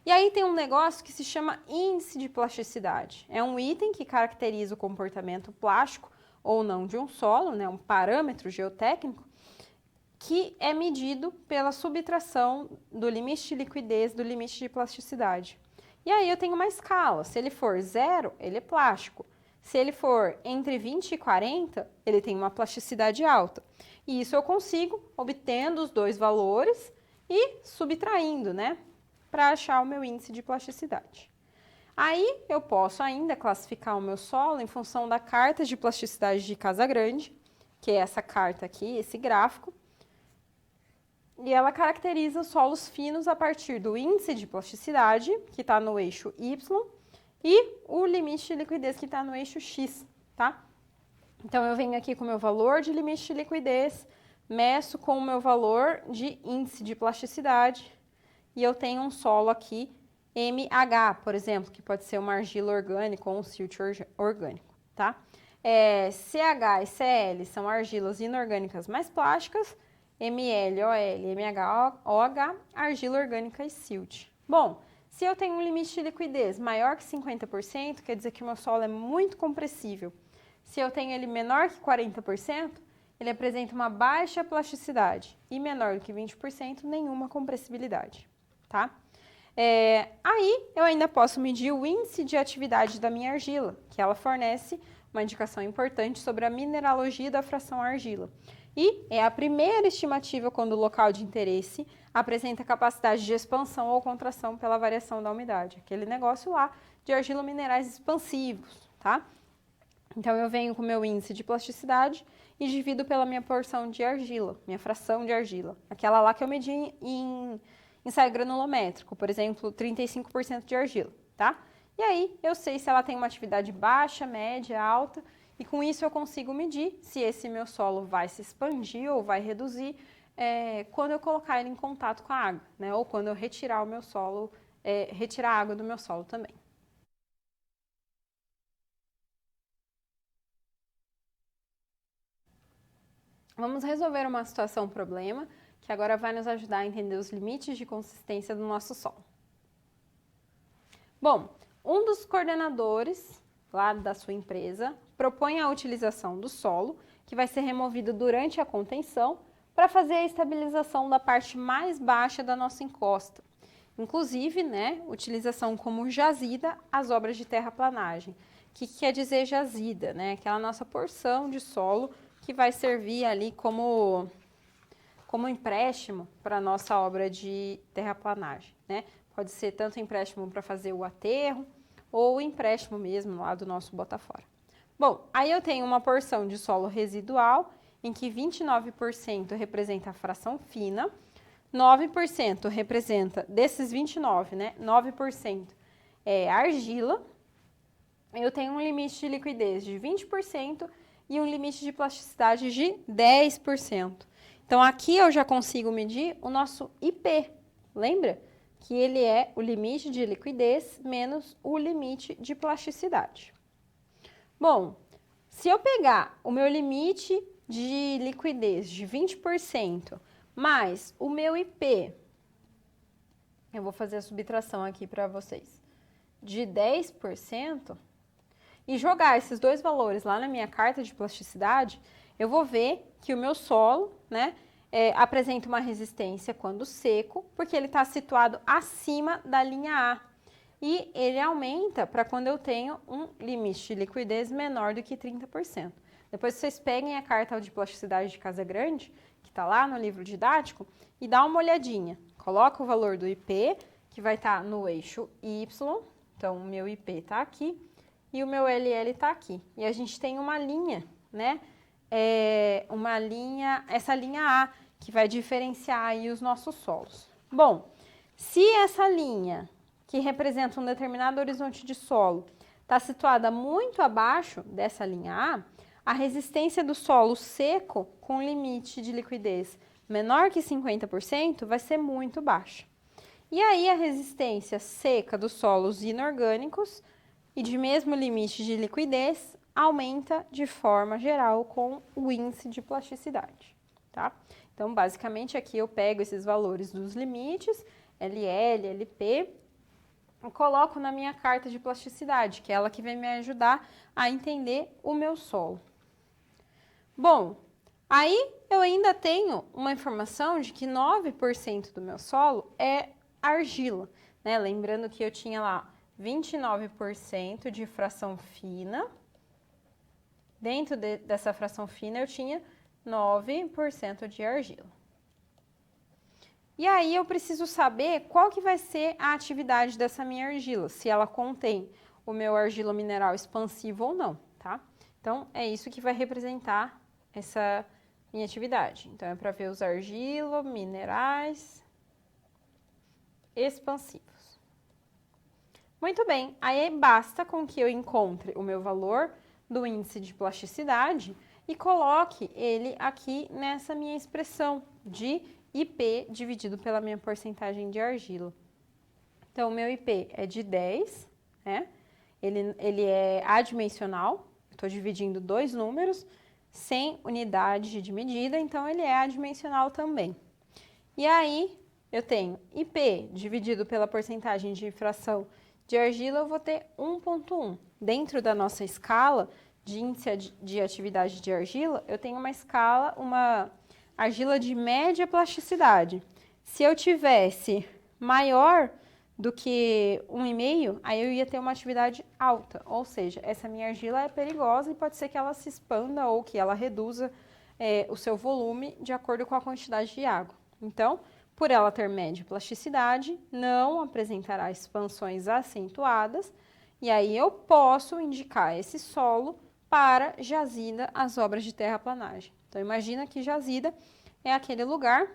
[SPEAKER 1] E aí tem um negócio que se chama índice de plasticidade. É um item que caracteriza o comportamento plástico ou não de um solo, né, um parâmetro geotécnico, que é medido pela subtração do limite de liquidez do limite de plasticidade. E aí eu tenho uma escala. Se ele for 0, ele é plástico. Se ele for entre 20 e 40, ele tem uma plasticidade alta. E isso eu consigo obtendo os dois valores e subtraindo, né, para achar o meu índice de plasticidade. Aí eu posso ainda classificar o meu solo em função da carta de plasticidade de Casagrande, que é essa carta aqui, esse gráfico. E ela caracteriza os solos finos a partir do índice de plasticidade, que está no eixo Y, e o limite de liquidez, que está no eixo X, tá? Então, eu venho aqui com o meu valor de limite de liquidez, meço com o meu valor de índice de plasticidade, e eu tenho um solo aqui, MH, por exemplo, que pode ser uma argila orgânica ou um silt orgânico, tá? CH e CL são argilas inorgânicas mais plásticas, ML, OL, MH, OH, argila orgânica e silt. Bom, se eu tenho um limite de liquidez maior que 50%, quer dizer que o meu solo é muito compressível. Se eu tenho ele menor que 40%, ele apresenta uma baixa plasticidade e menor do que 20%, nenhuma compressibilidade, tá? Aí eu ainda posso medir o índice de atividade da minha argila, que ela fornece uma indicação importante sobre a mineralogia da fração argila. E é a primeira estimativa quando o local de interesse apresenta capacidade de expansão ou contração pela variação da umidade. Aquele negócio lá de argila minerais expansivos, tá? Então, eu venho com o meu índice de plasticidade e divido pela minha porção de argila, minha fração de argila. Aquela lá que eu medi em ensaio granulométrico, por exemplo, 35% de argila, tá? E aí, eu sei se ela tem uma atividade baixa, média, alta, e com isso eu consigo medir se esse meu solo vai se expandir ou vai reduzir quando eu colocar ele em contato com a água, né? Ou quando eu retirar o meu solo, retirar a água do meu solo também. Vamos resolver uma situação problema que agora vai nos ajudar a entender os limites de consistência do nosso solo. Bom, um dos coordenadores lá da sua empresa propõe a utilização do solo, que vai ser removido durante a contenção, para fazer a estabilização da parte mais baixa da nossa encosta. Inclusive, né, utilização como jazida às obras de terraplanagem. O que quer dizer jazida, né? Aquela nossa porção de solo que vai servir ali como empréstimo para a nossa obra de terraplanagem, né? Pode ser tanto empréstimo para fazer o aterro ou empréstimo mesmo lá do nosso Botafora. Bom, aí eu tenho uma porção de solo residual em que 29% representa a fração fina, 9% representa, desses 29, né, 9% é argila. Eu tenho um limite de liquidez de 20% e um limite de plasticidade de 10%. Então, aqui eu já consigo medir o nosso IP, lembra? Que ele é o limite de liquidez menos o limite de plasticidade. Bom, se eu pegar o meu limite de liquidez de 20% mais o meu IP, eu vou fazer a subtração aqui para vocês, de 10%, e jogar esses dois valores lá na minha carta de plasticidade, eu vou ver que o meu solo, né, apresenta uma resistência quando seco, porque ele está situado acima da linha A. E ele aumenta para quando eu tenho um limite de liquidez menor do que 30%. Depois vocês peguem a carta de plasticidade de Casagrande, que está lá no livro didático, e dá uma olhadinha. Coloca o valor do IP, que vai estar no eixo Y, então o meu IP está aqui, e o meu LL está aqui. E a gente tem uma linha, né? Essa linha A, que vai diferenciar aí os nossos solos. Bom, se essa linha, que representa um determinado horizonte de solo, está situada muito abaixo dessa linha A resistência do solo seco com limite de liquidez menor que 50% vai ser muito baixa. E aí a resistência seca dos solos inorgânicos e de mesmo limite de liquidez aumenta de forma geral com o índice de plasticidade, tá? Então, basicamente, aqui eu pego esses valores dos limites, LL, LP, coloco na minha carta de plasticidade, que é ela que vai me ajudar a entender o meu solo. Bom, aí eu ainda tenho uma informação de que 9% do meu solo é argila, né? Lembrando que eu tinha lá 29% de fração fina. Dentro dessa fração fina eu tinha 9% de argila. E aí eu preciso saber qual que vai ser a atividade dessa minha argila, se ela contém o meu argila mineral expansivo ou não, tá? Então, é isso que vai representar essa minha atividade. Então, é para ver os argilominerais expansivos. Muito bem, aí basta com que eu encontre o meu valor do índice de plasticidade e coloque ele aqui nessa minha expressão de IP dividido pela minha porcentagem de argila. Então, o meu IP é de 10, né? Ele é adimensional, estou dividindo dois números, sem unidade de medida, então ele é adimensional também. E aí, eu tenho IP dividido pela porcentagem de fração de argila, eu vou ter 1,1. Dentro da nossa escala de índice de atividade de argila, eu tenho uma argila de média plasticidade. Se eu tivesse maior do que 1,5, aí eu ia ter uma atividade alta, ou seja, essa minha argila é perigosa e pode ser que ela se expanda ou que ela reduza o seu volume de acordo com a quantidade de água. Então, por ela ter média plasticidade, não apresentará expansões acentuadas, e aí eu posso indicar esse solo para jazida, as obras de terraplanagem. Então, imagina que jazida é aquele lugar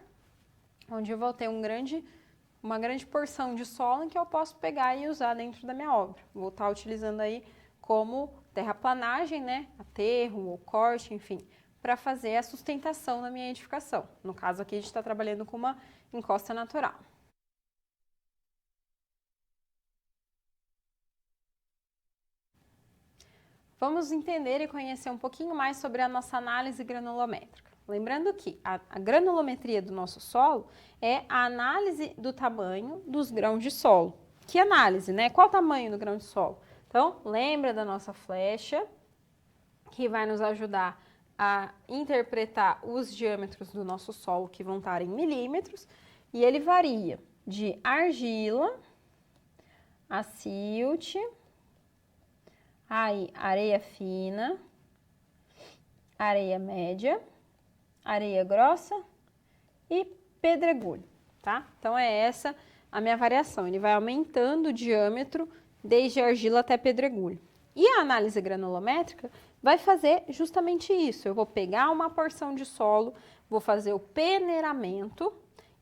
[SPEAKER 1] onde eu vou ter uma grande porção de solo em que eu posso pegar e usar dentro da minha obra. Vou estar utilizando aí como terraplanagem, né, aterro ou corte, enfim, para fazer a sustentação da minha edificação. No caso aqui, a gente está trabalhando com uma encosta natural. Vamos entender e conhecer um pouquinho mais sobre a nossa análise granulométrica. Lembrando que a granulometria do nosso solo é a análise do tamanho dos grãos de solo. Que análise, né? Qual o tamanho do grão de solo? Então, lembra da nossa flecha, que vai nos ajudar a interpretar os diâmetros do nosso solo, que vão estar em milímetros, e ele varia de argila a silt, aí areia fina, areia média, areia grossa e pedregulho, tá? Então, é essa a minha variação. Ele vai aumentando o diâmetro desde argila até pedregulho. E a análise granulométrica vai fazer justamente isso. Eu vou pegar uma porção de solo, vou fazer o peneiramento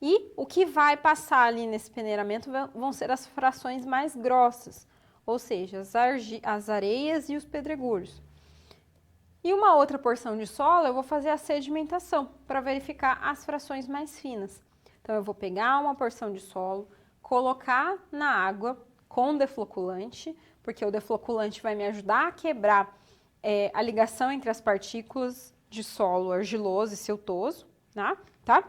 [SPEAKER 1] e o que vai passar ali nesse peneiramento vão ser as frações mais grossas, ou seja, as areias e os pedregulhos. E uma outra porção de solo, eu vou fazer a sedimentação para verificar as frações mais finas. Então, eu vou pegar uma porção de solo, colocar na água com defloculante, porque o defloculante vai me ajudar a quebrar a ligação entre as partículas de solo argiloso e siltoso, tá?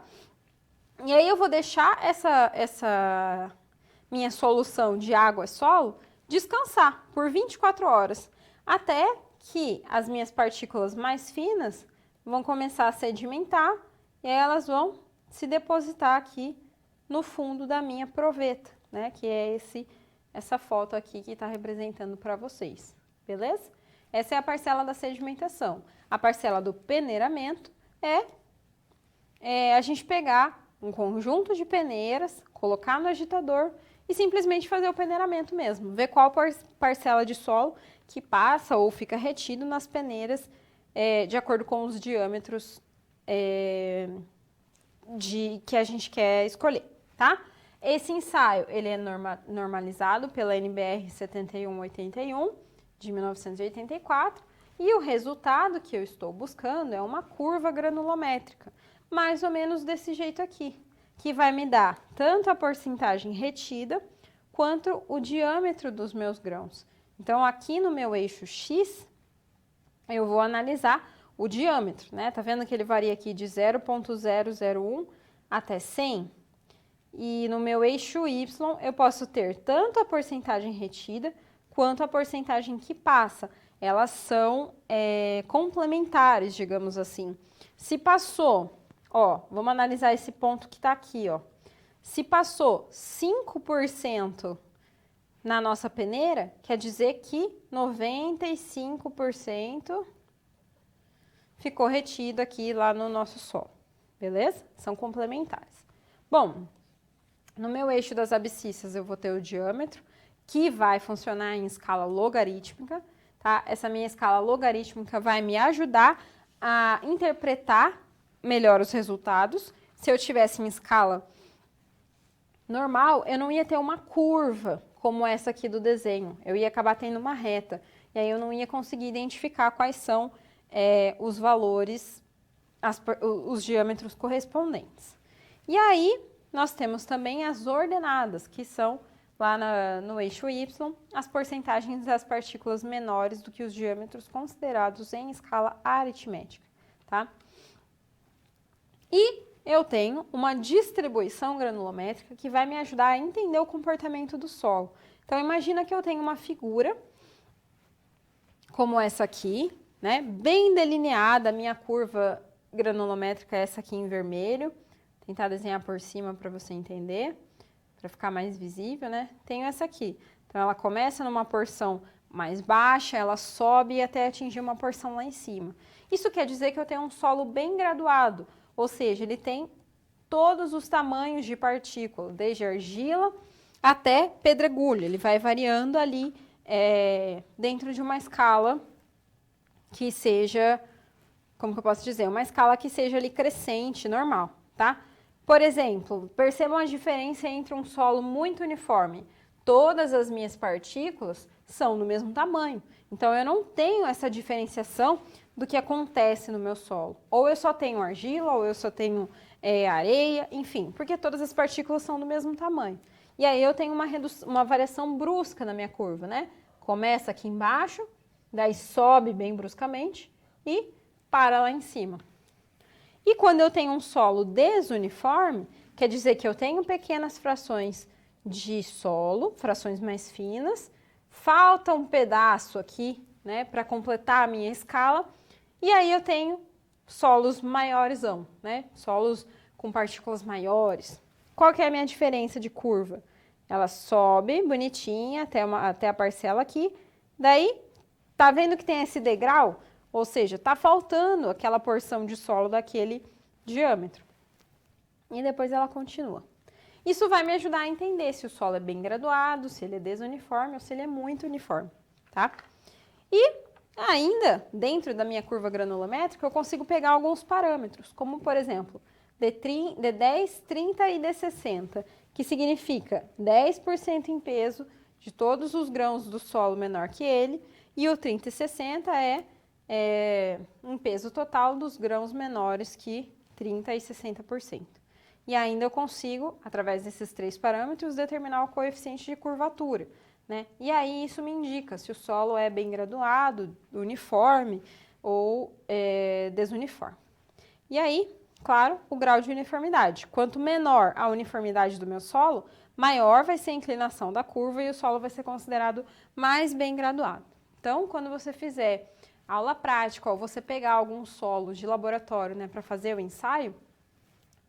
[SPEAKER 1] E aí eu vou deixar essa minha solução de água e solo descansar por 24 horas, até que as minhas partículas mais finas vão começar a sedimentar e aí elas vão se depositar aqui no fundo da minha proveta, né? Que é essa foto aqui que está representando para vocês, beleza? Essa é a parcela da sedimentação. A parcela do peneiramento é a gente pegar um conjunto de peneiras, colocar no agitador e simplesmente fazer o peneiramento mesmo. Ver qual parcela de solo que passa ou fica retido nas peneiras de acordo com os diâmetros que a gente quer escolher, tá? Esse ensaio, ele é normalizado pela NBR 7181, de 1984, e o resultado que eu estou buscando é uma curva granulométrica, mais ou menos desse jeito aqui, que vai me dar tanto a porcentagem retida, quanto o diâmetro dos meus grãos. Então, aqui no meu eixo X, eu vou analisar o diâmetro, né? Tá vendo que ele varia aqui de 0,001 até 100? E no meu eixo Y, eu posso ter tanto a porcentagem retida quanto a porcentagem que passa. Elas são complementares, digamos assim. Se passou, ó, vamos analisar esse ponto que está aqui, ó. Se passou 5% na nossa peneira, quer dizer que 95% ficou retido aqui lá no nosso solo, beleza? São complementares. Bom, no meu eixo das abscissas eu vou ter o diâmetro, que vai funcionar em escala logarítmica, tá? Essa minha escala logarítmica vai me ajudar a interpretar melhor os resultados. Se eu tivesse em escala normal, eu não ia ter uma curva como essa aqui do desenho. Eu ia acabar tendo uma reta. E aí eu não ia conseguir identificar quais são os valores, os diâmetros correspondentes. E aí, nós temos também as ordenadas, que são, lá no eixo Y, as porcentagens das partículas menores do que os diâmetros considerados em escala aritmética, tá? E eu tenho uma distribuição granulométrica que vai me ajudar a entender o comportamento do solo. Então, imagina que eu tenho uma figura como essa aqui, né? Bem delineada, a minha curva granulométrica é essa aqui em vermelho. Vou tentar desenhar por cima para você entender, para ficar mais visível, né? Tenho essa aqui. Então, ela começa numa porção mais baixa, ela sobe até atingir uma porção lá em cima. Isso quer dizer que eu tenho um solo bem graduado, ou seja, ele tem todos os tamanhos de partícula, desde argila até pedregulho. Ele vai variando ali dentro de uma escala que seja, como que eu posso dizer, uma escala que seja ali crescente, normal, tá? Por exemplo, percebam a diferença entre um solo muito uniforme. Todas as minhas partículas são do mesmo tamanho. Então, eu não tenho essa diferenciação do que acontece no meu solo. Ou eu só tenho argila, ou eu só tenho areia, enfim, porque todas as partículas são do mesmo tamanho. E aí eu tenho uma variação brusca na minha curva, né? Começa aqui embaixo, daí sobe bem bruscamente e para lá em cima. E quando eu tenho um solo desuniforme, quer dizer que eu tenho pequenas frações de solo, frações mais finas, falta um pedaço aqui, né, para completar a minha escala, e aí eu tenho solos maioresão, né, solos com partículas maiores. Qual que é a minha diferença de curva? Ela sobe bonitinha até a parcela aqui, daí, tá vendo que tem esse degrau? Ou seja, tá faltando aquela porção de solo daquele diâmetro. E depois ela continua. Isso vai me ajudar a entender se o solo é bem graduado, se ele é desuniforme ou se ele é muito uniforme, tá? E ainda, dentro da minha curva granulométrica, eu consigo pegar alguns parâmetros, como, por exemplo, D10, 30 e D60, que significa 10% em peso de todos os grãos do solo menor que ele, e o 30 e 60 um peso total dos grãos menores que 30 e 60%. E ainda eu consigo, através desses três parâmetros, determinar o coeficiente de curvatura, né? E aí isso me indica se o solo é bem graduado, uniforme ou desuniforme. E aí, claro, o grau de uniformidade. Quanto menor a uniformidade do meu solo, maior vai ser a inclinação da curva e o solo vai ser considerado mais bem graduado. Então, quando você fizer aula prática ou você pegar alguns solos de laboratório, né, para fazer o ensaio,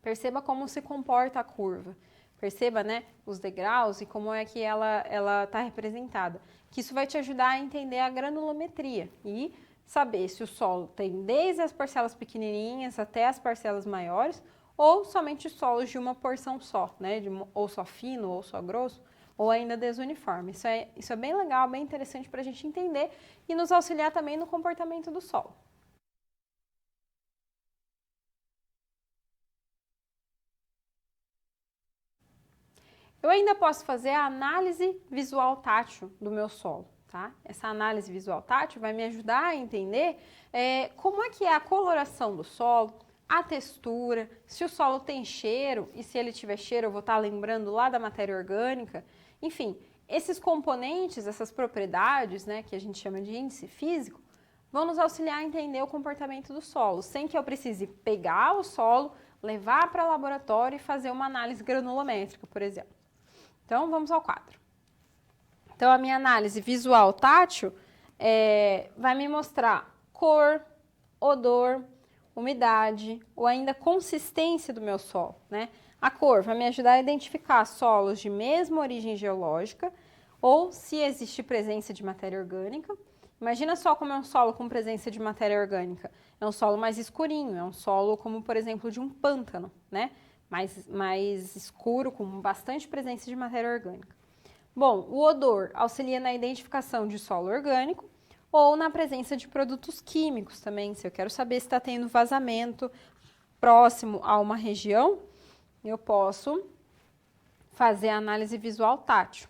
[SPEAKER 1] perceba como se comporta a curva. Perceba, né, os degraus e como é que ela está representada. Que isso vai te ajudar a entender a granulometria e saber se o solo tem desde as parcelas pequenininhas até as parcelas maiores ou somente solos de uma porção só, né, ou só fino ou só grosso, ou ainda desuniforme. Isso é bem legal, bem interessante para a gente entender e nos auxiliar também no comportamento do solo. Eu ainda posso fazer a análise visual tátil do meu solo, tá? Essa análise visual tátil vai me ajudar a entender como é que é a coloração do solo, a textura, se o solo tem cheiro, e se ele tiver cheiro eu vou estar lembrando lá da matéria orgânica. Enfim, esses componentes, essas propriedades, né, que a gente chama de índice físico, vão nos auxiliar a entender o comportamento do solo, sem que eu precise pegar o solo, levar para o laboratório e fazer uma análise granulométrica, por exemplo. Então, vamos ao quadro. Então, a minha análise visual tátil vai me mostrar cor, odor, umidade ou ainda consistência do meu solo, né? A cor vai me ajudar a identificar solos de mesma origem geológica ou se existe presença de matéria orgânica. Imagina só como é um solo com presença de matéria orgânica. É um solo mais escurinho, é um solo como, por exemplo, de um pântano, né? Mais escuro, com bastante presença de matéria orgânica. Bom, o odor auxilia na identificação de solo orgânico ou na presença de produtos químicos também. Se eu quero saber se está tendo vazamento próximo a uma região, eu posso fazer a análise visual tátil.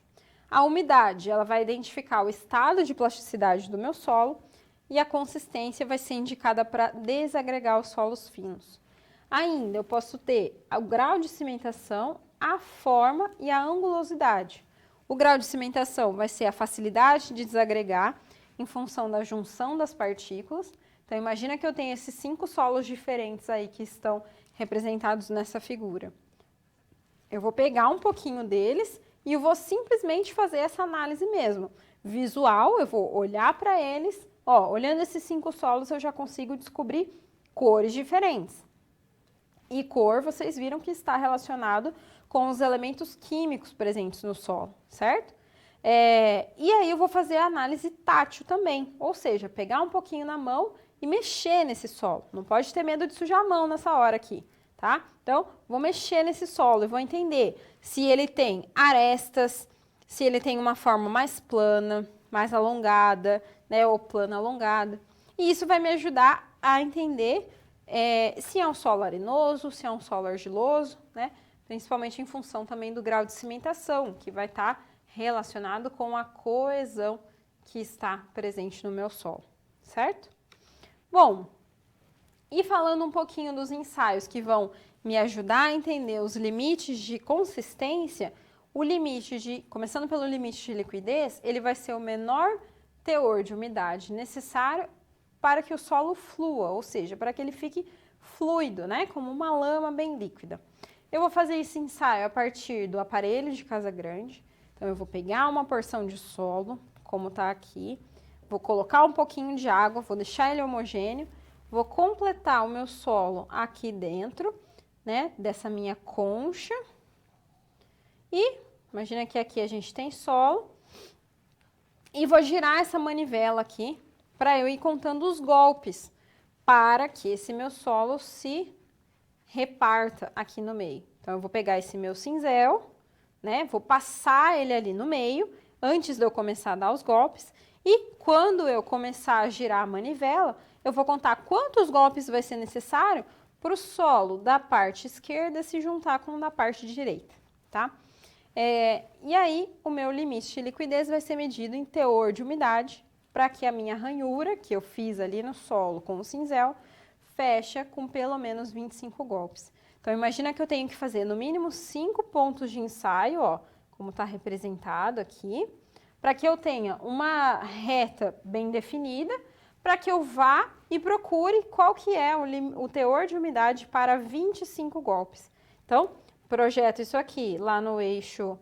[SPEAKER 1] A umidade, ela vai identificar o estado de plasticidade do meu solo e a consistência vai ser indicada para desagregar os solos finos. Ainda eu posso ter o grau de cimentação, a forma e a angulosidade. O grau de cimentação vai ser a facilidade de desagregar em função da junção das partículas. Então, imagina que eu tenho esses 5 solos diferentes aí que estão representados nessa figura. Eu vou pegar um pouquinho deles e eu vou simplesmente fazer essa análise mesmo. Visual, eu vou olhar para eles. Ó, olhando esses 5 solos, eu já consigo descobrir cores diferentes. E cor, vocês viram que está relacionado com os elementos químicos presentes no solo, certo? E aí eu vou fazer a análise tátil também, ou seja, pegar um pouquinho na mão e mexer nesse solo. Não pode ter medo de sujar a mão nessa hora aqui, tá? Então, vou mexer nesse solo e vou entender se ele tem arestas, se ele tem uma forma mais plana, mais alongada, né, ou plana alongada. E isso vai me ajudar a entender se é um solo arenoso, se é um solo argiloso, né? Principalmente em função também do grau de cimentação, que vai estar relacionado com a coesão que está presente no meu solo, certo? Bom, e falando um pouquinho dos ensaios que vão me ajudar a entender os limites de consistência, começando pelo limite de liquidez, ele vai ser o menor teor de umidade necessário para que o solo flua, ou seja, para que ele fique fluido, né, como uma lama bem líquida. Eu vou fazer esse ensaio a partir do aparelho de Casa Grande. Então, eu vou pegar uma porção de solo, como está aqui, vou colocar um pouquinho de água, vou deixar ele homogêneo, vou completar o meu solo aqui dentro, né, dessa minha concha. E, imagina que aqui a gente tem solo. E vou girar essa manivela aqui, para eu ir contando os golpes, para que esse meu solo se reparta aqui no meio. Então, eu vou pegar esse meu cinzel, né? Vou passar ele ali no meio, antes de eu começar a dar os golpes. E quando eu começar a girar a manivela, eu vou contar quantos golpes vai ser necessário para o solo da parte esquerda se juntar com o da parte direita, tá? E aí, o meu limite de liquidez vai ser medido em teor de umidade, para que a minha ranhura, que eu fiz ali no solo com o cinzel, fecha com pelo menos 25 golpes. Então, imagina que eu tenho que fazer no mínimo 5 pontos de ensaio, ó, como está representado aqui, para que eu tenha uma reta bem definida, para que eu vá e procure qual que é o teor de umidade para 25 golpes. Então, projeto isso aqui lá no eixo,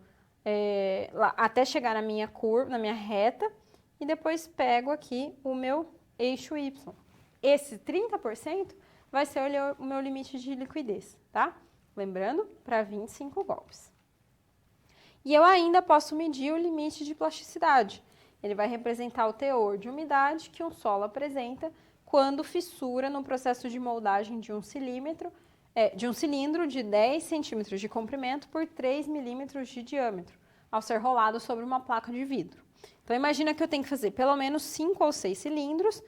[SPEAKER 1] até chegar na minha curva, na minha reta, e depois pego aqui o meu eixo Y. Esse 30% vai ser o meu limite de liquidez, tá? Lembrando, para 25 golpes. E eu ainda posso medir o limite de plasticidade. Ele vai representar o teor de umidade que um solo apresenta quando fissura no processo de moldagem de um cilindro de 10 centímetros de comprimento por 3 milímetros de diâmetro, ao ser rolado sobre uma placa de vidro. Então, imagina que eu tenho que fazer pelo menos 5 ou 6 cilindros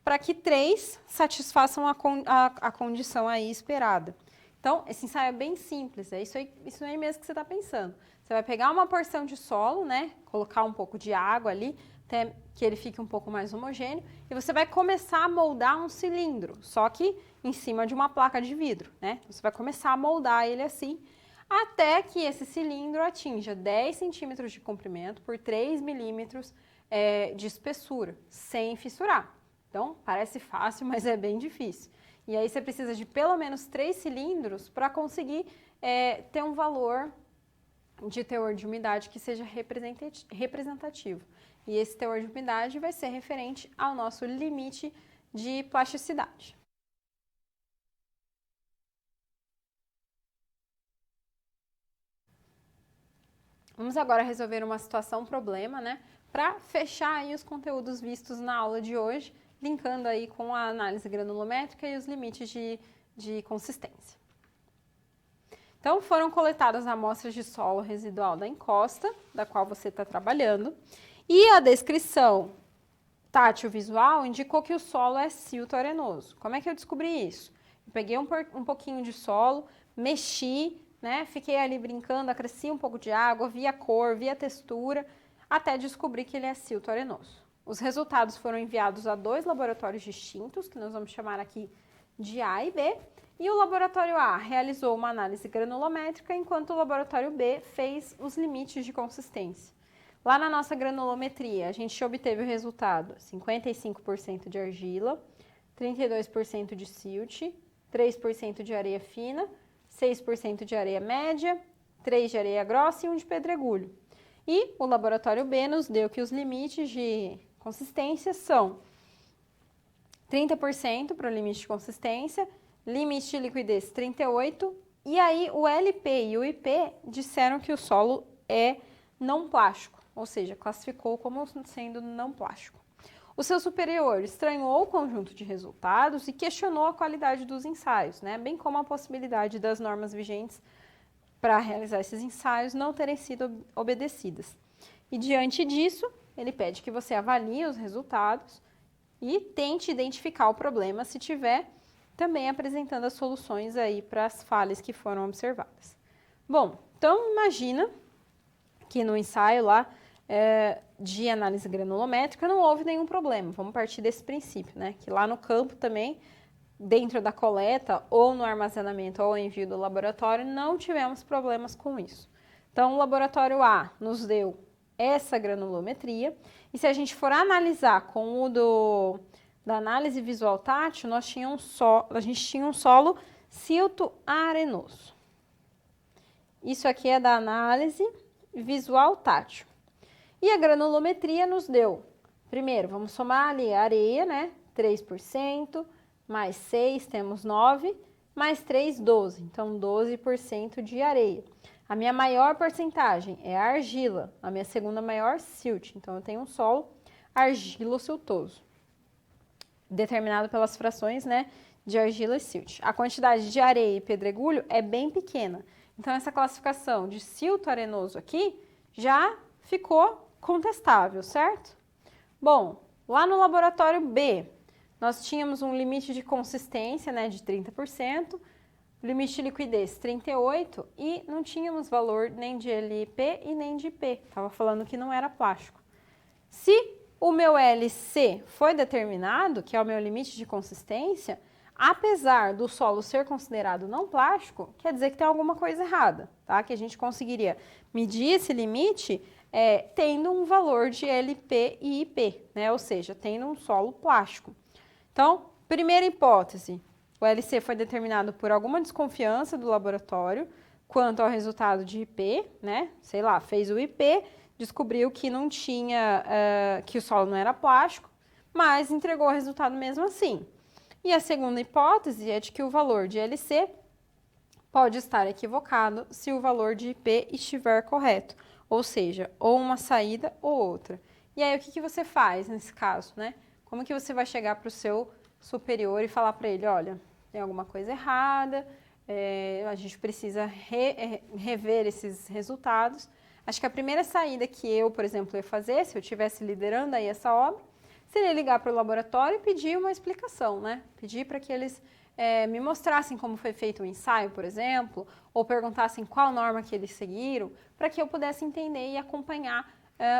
[SPEAKER 1] para que 3 satisfaçam a condição aí esperada. Então, esse ensaio é bem simples, é isso aí mesmo que você está pensando. Você vai pegar uma porção de solo, né, colocar um pouco de água ali, até que ele fique um pouco mais homogêneo, e você vai começar a moldar um cilindro, só que em cima de uma placa de vidro, né? Você vai começar a moldar ele assim, até que esse cilindro atinja 10 centímetros de comprimento por 3 milímetros de espessura, sem fissurar. Então, parece fácil, mas é bem difícil. E aí você precisa de pelo menos 3 cilindros para conseguir ter um valor de teor de umidade que seja representativo. E esse teor de umidade vai ser referente ao nosso limite de plasticidade. Vamos agora resolver uma situação, problema, né? Para fechar aí os conteúdos vistos na aula de hoje, linkando aí com a análise granulométrica e os limites de consistência. Então, foram coletadas amostras de solo residual da encosta, da qual você está trabalhando, e a descrição tátil visual indicou que o solo é silto arenoso. Como é que eu descobri isso? Eu peguei um pouquinho de solo, mexi, né? Fiquei ali brincando, acresci um pouco de água, vi a cor, vi a textura, até descobrir que ele é silto arenoso. Os resultados foram enviados a 2 laboratórios distintos, que nós vamos chamar aqui de A e B, e o laboratório A realizou uma análise granulométrica, enquanto o laboratório B fez os limites de consistência. Lá na nossa granulometria, a gente obteve o resultado 55% de argila, 32% de silt, 3% de areia fina, 6% de areia média, 3% de areia grossa e 1% de pedregulho. E o laboratório B nos deu que os limites de consistência são 30% para o limite de consistência, limite de liquidez 38%, e aí o LP e o IP disseram que o solo é não plástico, ou seja, classificou como sendo não plástico. O seu superior estranhou o conjunto de resultados e questionou a qualidade dos ensaios, né? Bem como a possibilidade das normas vigentes para realizar esses ensaios não terem sido obedecidas. E diante disso, ele pede que você avalie os resultados e tente identificar o problema se tiver, também apresentando as soluções aí para as falhas que foram observadas. Bom, então imagina que no ensaio lá de análise granulométrica não houve nenhum problema. Vamos partir desse princípio, né? Que lá no campo também, dentro da coleta ou no armazenamento ou envio do laboratório, não tivemos problemas com isso. Então, o laboratório A nos deu essa granulometria, e se a gente for analisar com o da análise visual tátil, a gente tinha um solo silto arenoso. Isso aqui é da análise visual tátil. E a granulometria nos deu, primeiro, vamos somar ali a areia, né? 3%, mais 6, temos 9, mais 3, 12. Então, 12% de areia. A minha maior porcentagem é a argila, a minha segunda maior, silt. Então, eu tenho um solo argilo-siltoso, determinado pelas frações, né, de argila e silt. A quantidade de areia e pedregulho é bem pequena. Então, essa classificação de silto arenoso aqui já ficou contestável, certo? Bom, lá no laboratório B, nós tínhamos um limite de consistência, né, de 30%, limite de liquidez 38% e não tínhamos valor nem de LP e nem de IP. Estava falando que não era plástico. Se o meu LC foi determinado, que é o meu limite de consistência, apesar do solo ser considerado não plástico, quer dizer que tem alguma coisa errada, tá? Que a gente conseguiria medir esse limite tendo um valor de LP e IP, né? Ou seja, tendo um solo plástico. Então, primeira hipótese, o LC foi determinado por alguma desconfiança do laboratório quanto ao resultado de IP, né? Sei lá, fez o IP, descobriu que não tinha, que o solo não era plástico, mas entregou o resultado mesmo assim. E a segunda hipótese é de que o valor de LC pode estar equivocado se o valor de IP estiver correto, ou seja, ou uma saída ou outra. E aí, o que você faz nesse caso, né? Como que você vai chegar para o seu superior e falar para ele, olha, tem alguma coisa errada, a gente precisa rever esses resultados. Acho que a primeira saída que eu, por exemplo, ia fazer, se eu estivesse liderando aí essa obra, seria ligar para o laboratório e pedir uma explicação, né? Pedir para que eles me mostrassem como foi feito o ensaio, por exemplo, ou perguntassem qual norma que eles seguiram, para que eu pudesse entender e acompanhar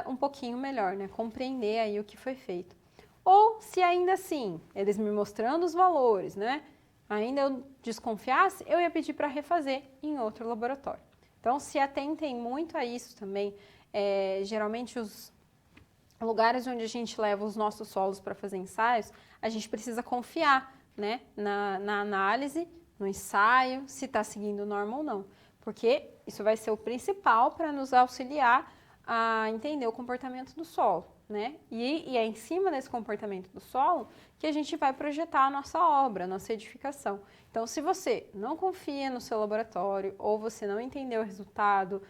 [SPEAKER 1] um pouquinho melhor, né? Compreender aí o que foi feito. Ou, se ainda assim, eles me mostrando os valores, né? Ainda eu desconfiasse, eu ia pedir para refazer em outro laboratório. Então, se atentem muito a isso também. Geralmente, os lugares onde a gente leva os nossos solos para fazer ensaios, a gente precisa confiar né, na análise, no ensaio, se está seguindo norma ou não. Porque isso vai ser o principal para nos auxiliar a entender o comportamento do solo, né? E é em cima desse comportamento do solo que a gente vai projetar a nossa obra, a nossa edificação. Então, se você não confia no seu laboratório ou você não entendeu o resultado,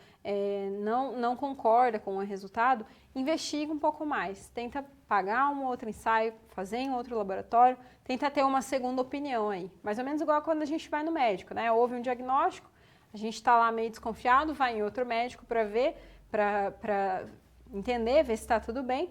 [SPEAKER 1] não concorda com o resultado, investiga um pouco mais. Tenta pagar um outro ensaio, fazer em outro laboratório, tenta ter uma segunda opinião aí. Mais ou menos igual quando a gente vai no médico, né? Houve um diagnóstico, a gente está lá meio desconfiado, vai em outro médico para ver, para entender, ver se está tudo bem.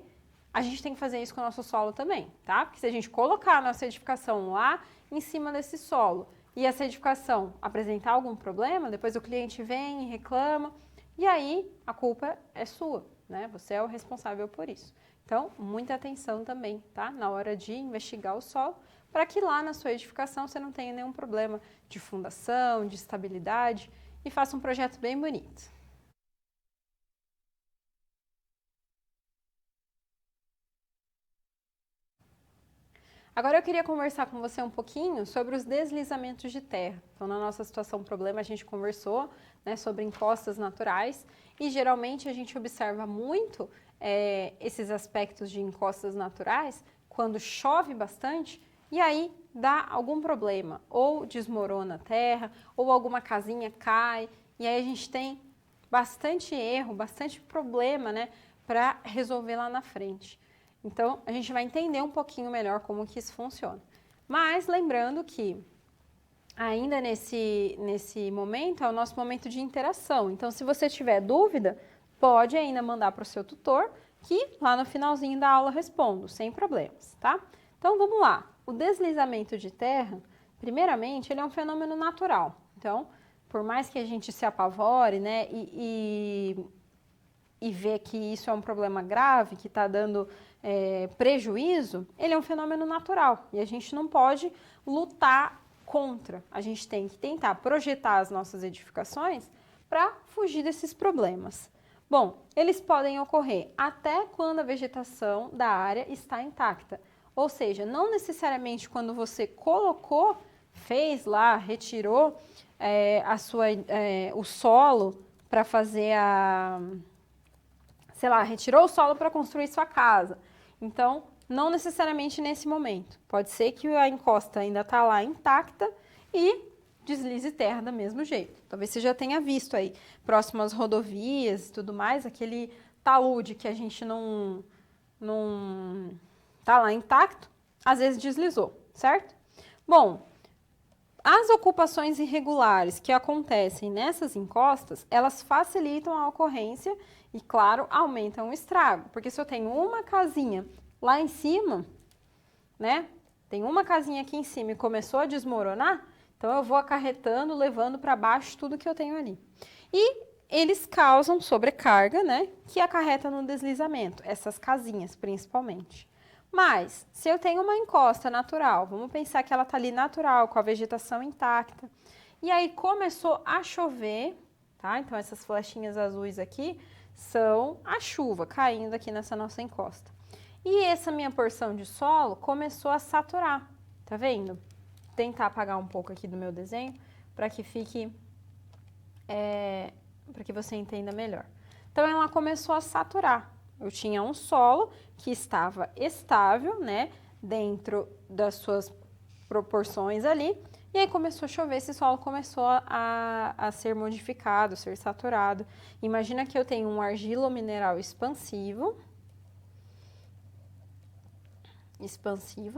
[SPEAKER 1] A gente tem que fazer isso com o nosso solo também, tá? Porque se a gente colocar a nossa edificação lá em cima desse solo e essa edificação apresentar algum problema, depois o cliente vem e reclama, e aí a culpa é sua, né? Você é o responsável por isso. Então, muita atenção também, tá? Na hora de investigar o solo, para que lá na sua edificação você não tenha nenhum problema de fundação, de estabilidade e faça um projeto bem bonito. Agora eu queria conversar com você um pouquinho sobre os deslizamentos de terra. Então, na nossa situação problema, a gente conversou, né, sobre encostas naturais e geralmente a gente observa muito esses aspectos de encostas naturais quando chove bastante e aí dá algum problema, ou desmorona a terra, ou alguma casinha cai, e aí a gente tem bastante erro, bastante problema, né, para resolver lá na frente. Então, a gente vai entender um pouquinho melhor como que isso funciona. Mas, lembrando que ainda nesse momento é o nosso momento de interação. Então, se você tiver dúvida, pode ainda mandar para o seu tutor, que lá no finalzinho da aula respondo, sem problemas, tá? Então, vamos lá. O deslizamento de terra, primeiramente, ele é um fenômeno natural. Então, por mais que a gente se apavore, né, e vê que isso é um problema grave, que está dando prejuízo, ele é um fenômeno natural e a gente não pode lutar contra. A gente tem que tentar projetar as nossas edificações para fugir desses problemas. Bom, eles podem ocorrer até quando a vegetação da área está intacta, ou seja, não necessariamente quando você colocou, fez lá, retirou o solo para fazer retirou o solo para construir sua casa. Então, não necessariamente nesse momento. Pode ser que a encosta ainda está lá intacta e deslize terra do mesmo jeito. Talvez você já tenha visto aí, próximo às rodovias e tudo mais, aquele talude que a gente não tá lá intacto, às vezes deslizou, certo? Bom, as ocupações irregulares que acontecem nessas encostas, elas facilitam a ocorrência e, claro, aumentam o estrago. Porque se eu tenho uma casinha lá em cima, né? Tem uma casinha aqui em cima e começou a desmoronar, então eu vou acarretando, levando para baixo tudo que eu tenho ali. E eles causam sobrecarga, né? Que acarreta no deslizamento, essas casinhas principalmente. Mas, se eu tenho uma encosta natural, vamos pensar que ela está ali natural, com a vegetação intacta, e aí começou a chover, tá? Então, essas flechinhas azuis aqui são a chuva caindo aqui nessa nossa encosta. E essa minha porção de solo começou a saturar, tá vendo? Vou tentar apagar um pouco aqui do meu desenho, para que fique, para que você entenda melhor. Então, ela começou a saturar. Eu tinha um solo que estava estável, né, dentro das suas proporções ali, e aí começou a chover, esse solo começou a ser modificado, a ser saturado. Imagina que eu tenho um argilo-mineral expansivo,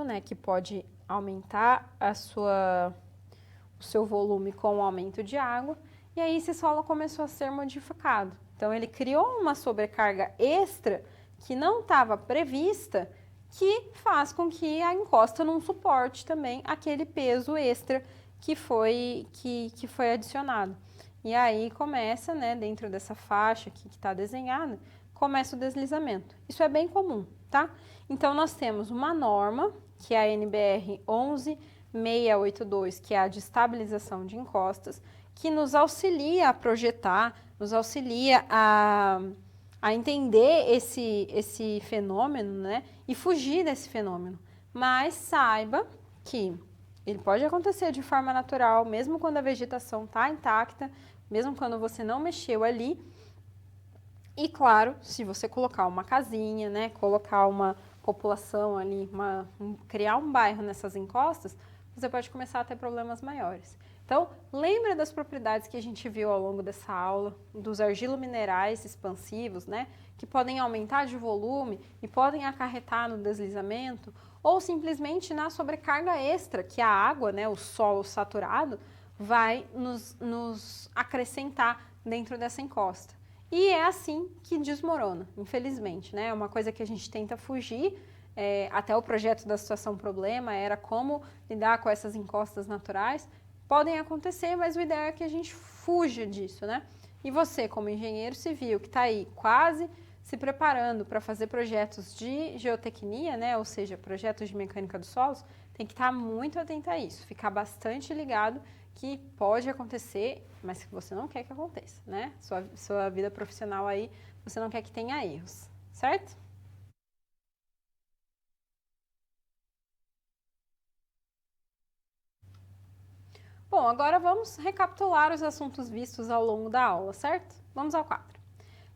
[SPEAKER 1] né, que pode aumentar o seu volume com o aumento de água, e aí esse solo começou a ser modificado. Então, ele criou uma sobrecarga extra que não estava prevista, que faz com que a encosta não suporte também aquele peso extra que foi adicionado. E aí começa, né, dentro dessa faixa aqui que está desenhada, começa o deslizamento. Isso é bem comum, tá? Então, nós temos uma norma, que é a NBR 11682, que é a de estabilização de encostas, que nos auxilia a projetar, nos auxilia a entender esse fenômeno, né? E fugir desse fenômeno. Mas saiba que ele pode acontecer de forma natural, mesmo quando a vegetação está intacta, mesmo quando você não mexeu ali. E claro, se você colocar uma casinha, né, colocar uma população ali, criar um bairro nessas encostas, você pode começar a ter problemas maiores. Então, lembra das propriedades que a gente viu ao longo dessa aula, dos argilominerais expansivos, né, que podem aumentar de volume e podem acarretar no deslizamento, ou simplesmente na sobrecarga extra que a água, né, o solo saturado, vai nos acrescentar dentro dessa encosta. E é assim que desmorona, infelizmente, né? É uma coisa que a gente tenta fugir. Até o projeto da situação problema era como lidar com essas encostas naturais. Podem acontecer, mas o ideal é que a gente fuja disso, né? E você, como engenheiro civil, que está aí quase se preparando para fazer projetos de geotecnia, né? Ou seja, projetos de mecânica dos solos, tem que estar muito atento a isso, ficar bastante ligado que pode acontecer, mas que você não quer que aconteça, né? Sua vida profissional aí, você não quer que tenha erros, certo? Bom, agora vamos recapitular os assuntos vistos ao longo da aula, certo? Vamos ao quadro.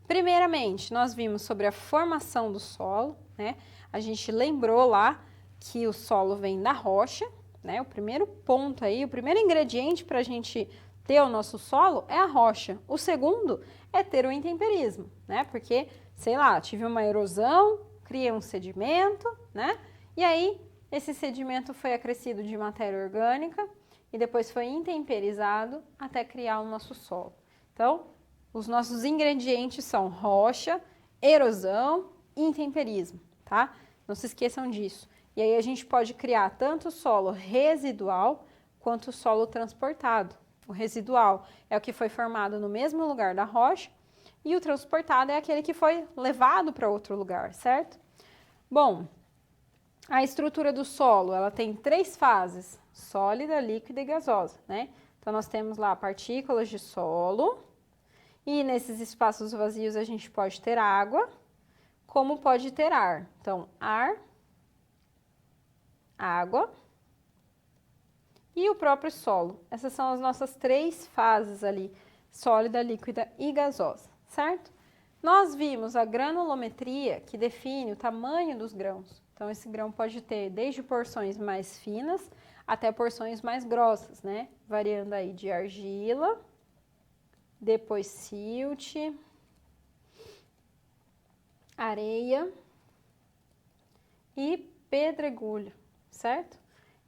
[SPEAKER 1] Primeiramente, nós vimos sobre a formação do solo, né? A gente lembrou lá que o solo vem da rocha, né? O primeiro ponto aí, o primeiro ingrediente para a gente ter o nosso solo é a rocha. O segundo é ter o intemperismo, né? Porque, sei lá, tive uma erosão, criei um sedimento, né? E aí, esse sedimento foi acrescido de matéria orgânica e depois foi intemperizado até criar o nosso solo. Então, os nossos ingredientes são rocha, erosão e intemperismo, tá? Não se esqueçam disso. E aí a gente pode criar tanto solo residual quanto solo transportado. O residual é o que foi formado no mesmo lugar da rocha e o transportado é aquele que foi levado para outro lugar, certo? Bom, a estrutura do solo, ela tem 3 fases, sólida, líquida e gasosa, né? Então, nós temos lá partículas de solo e nesses espaços vazios a gente pode ter água, como pode ter ar. Então, ar, água e o próprio solo. Essas são as nossas 3 fases ali, sólida, líquida e gasosa, certo? Nós vimos a granulometria, que define o tamanho dos grãos. Então, esse grão pode ter desde porções mais finas até porções mais grossas, né? Variando aí de argila, depois silt, areia e pedregulho, certo?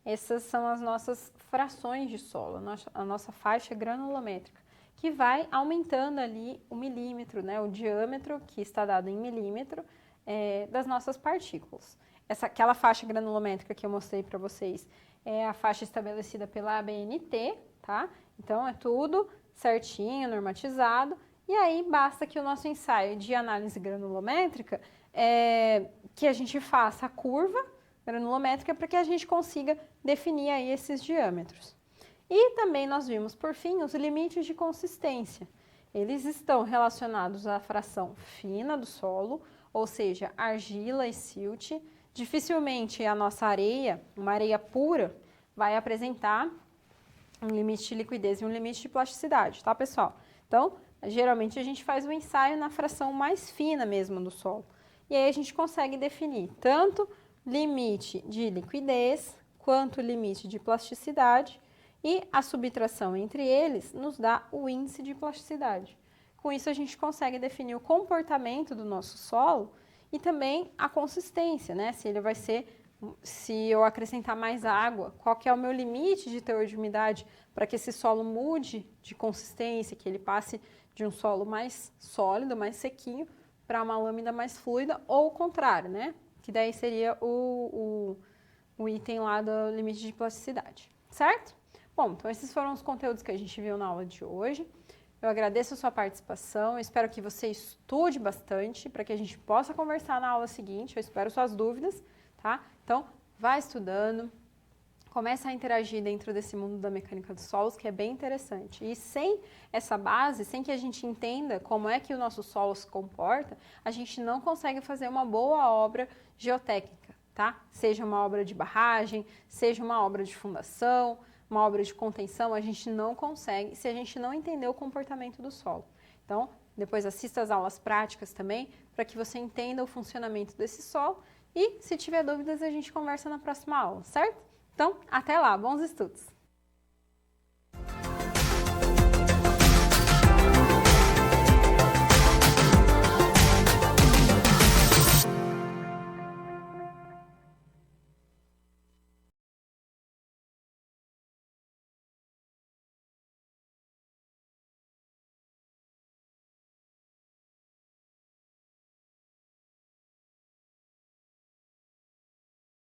[SPEAKER 1] Essas são as nossas frações de solo, a nossa faixa granulométrica, que vai aumentando ali o milímetro, né, o diâmetro, que está dado em milímetro, das nossas partículas. Aquela faixa granulométrica que eu mostrei para vocês é a faixa estabelecida pela ABNT, tá? Então, é tudo certinho, normatizado, e aí basta que o nosso ensaio de análise granulométrica, que a gente faça a curva granulométrica para que a gente consiga definir aí esses diâmetros. E também nós vimos, por fim, os limites de consistência. Eles estão relacionados à fração fina do solo, ou seja, argila e silt. Dificilmente a nossa areia, uma areia pura, vai apresentar um limite de liquidez e um limite de plasticidade, tá, pessoal? Então, geralmente a gente faz o ensaio na fração mais fina mesmo do solo. E aí a gente consegue definir tanto limite de liquidez quanto limite de plasticidade e a subtração entre eles nos dá o índice de plasticidade. Com isso a gente consegue definir o comportamento do nosso solo e também a consistência, né? Se ele vai ser, se eu acrescentar mais água, qual que é o meu limite de teor de umidade para que esse solo mude de consistência, que ele passe de um solo mais sólido, mais sequinho, para uma lâmina mais fluida, ou o contrário, né? Que daí seria o item lá do limite de plasticidade, certo? Bom, então esses foram os conteúdos que a gente viu na aula de hoje. Eu agradeço a sua participação, eu espero que você estude bastante para que a gente possa conversar na aula seguinte, eu espero suas dúvidas, tá? Então, vá estudando, comece a interagir dentro desse mundo da mecânica dos solos, que é bem interessante. E sem essa base, sem que a gente entenda como é que o nosso solo se comporta, a gente não consegue fazer uma boa obra geotécnica. tá? Seja uma obra de barragem, seja uma obra de fundação, uma obra de contenção, a gente não consegue se a gente não entender o comportamento do solo. Então, depois assista às aulas práticas também, para que você entenda o funcionamento desse solo e, se tiver dúvidas, a gente conversa na próxima aula, certo? Então, até lá, bons estudos!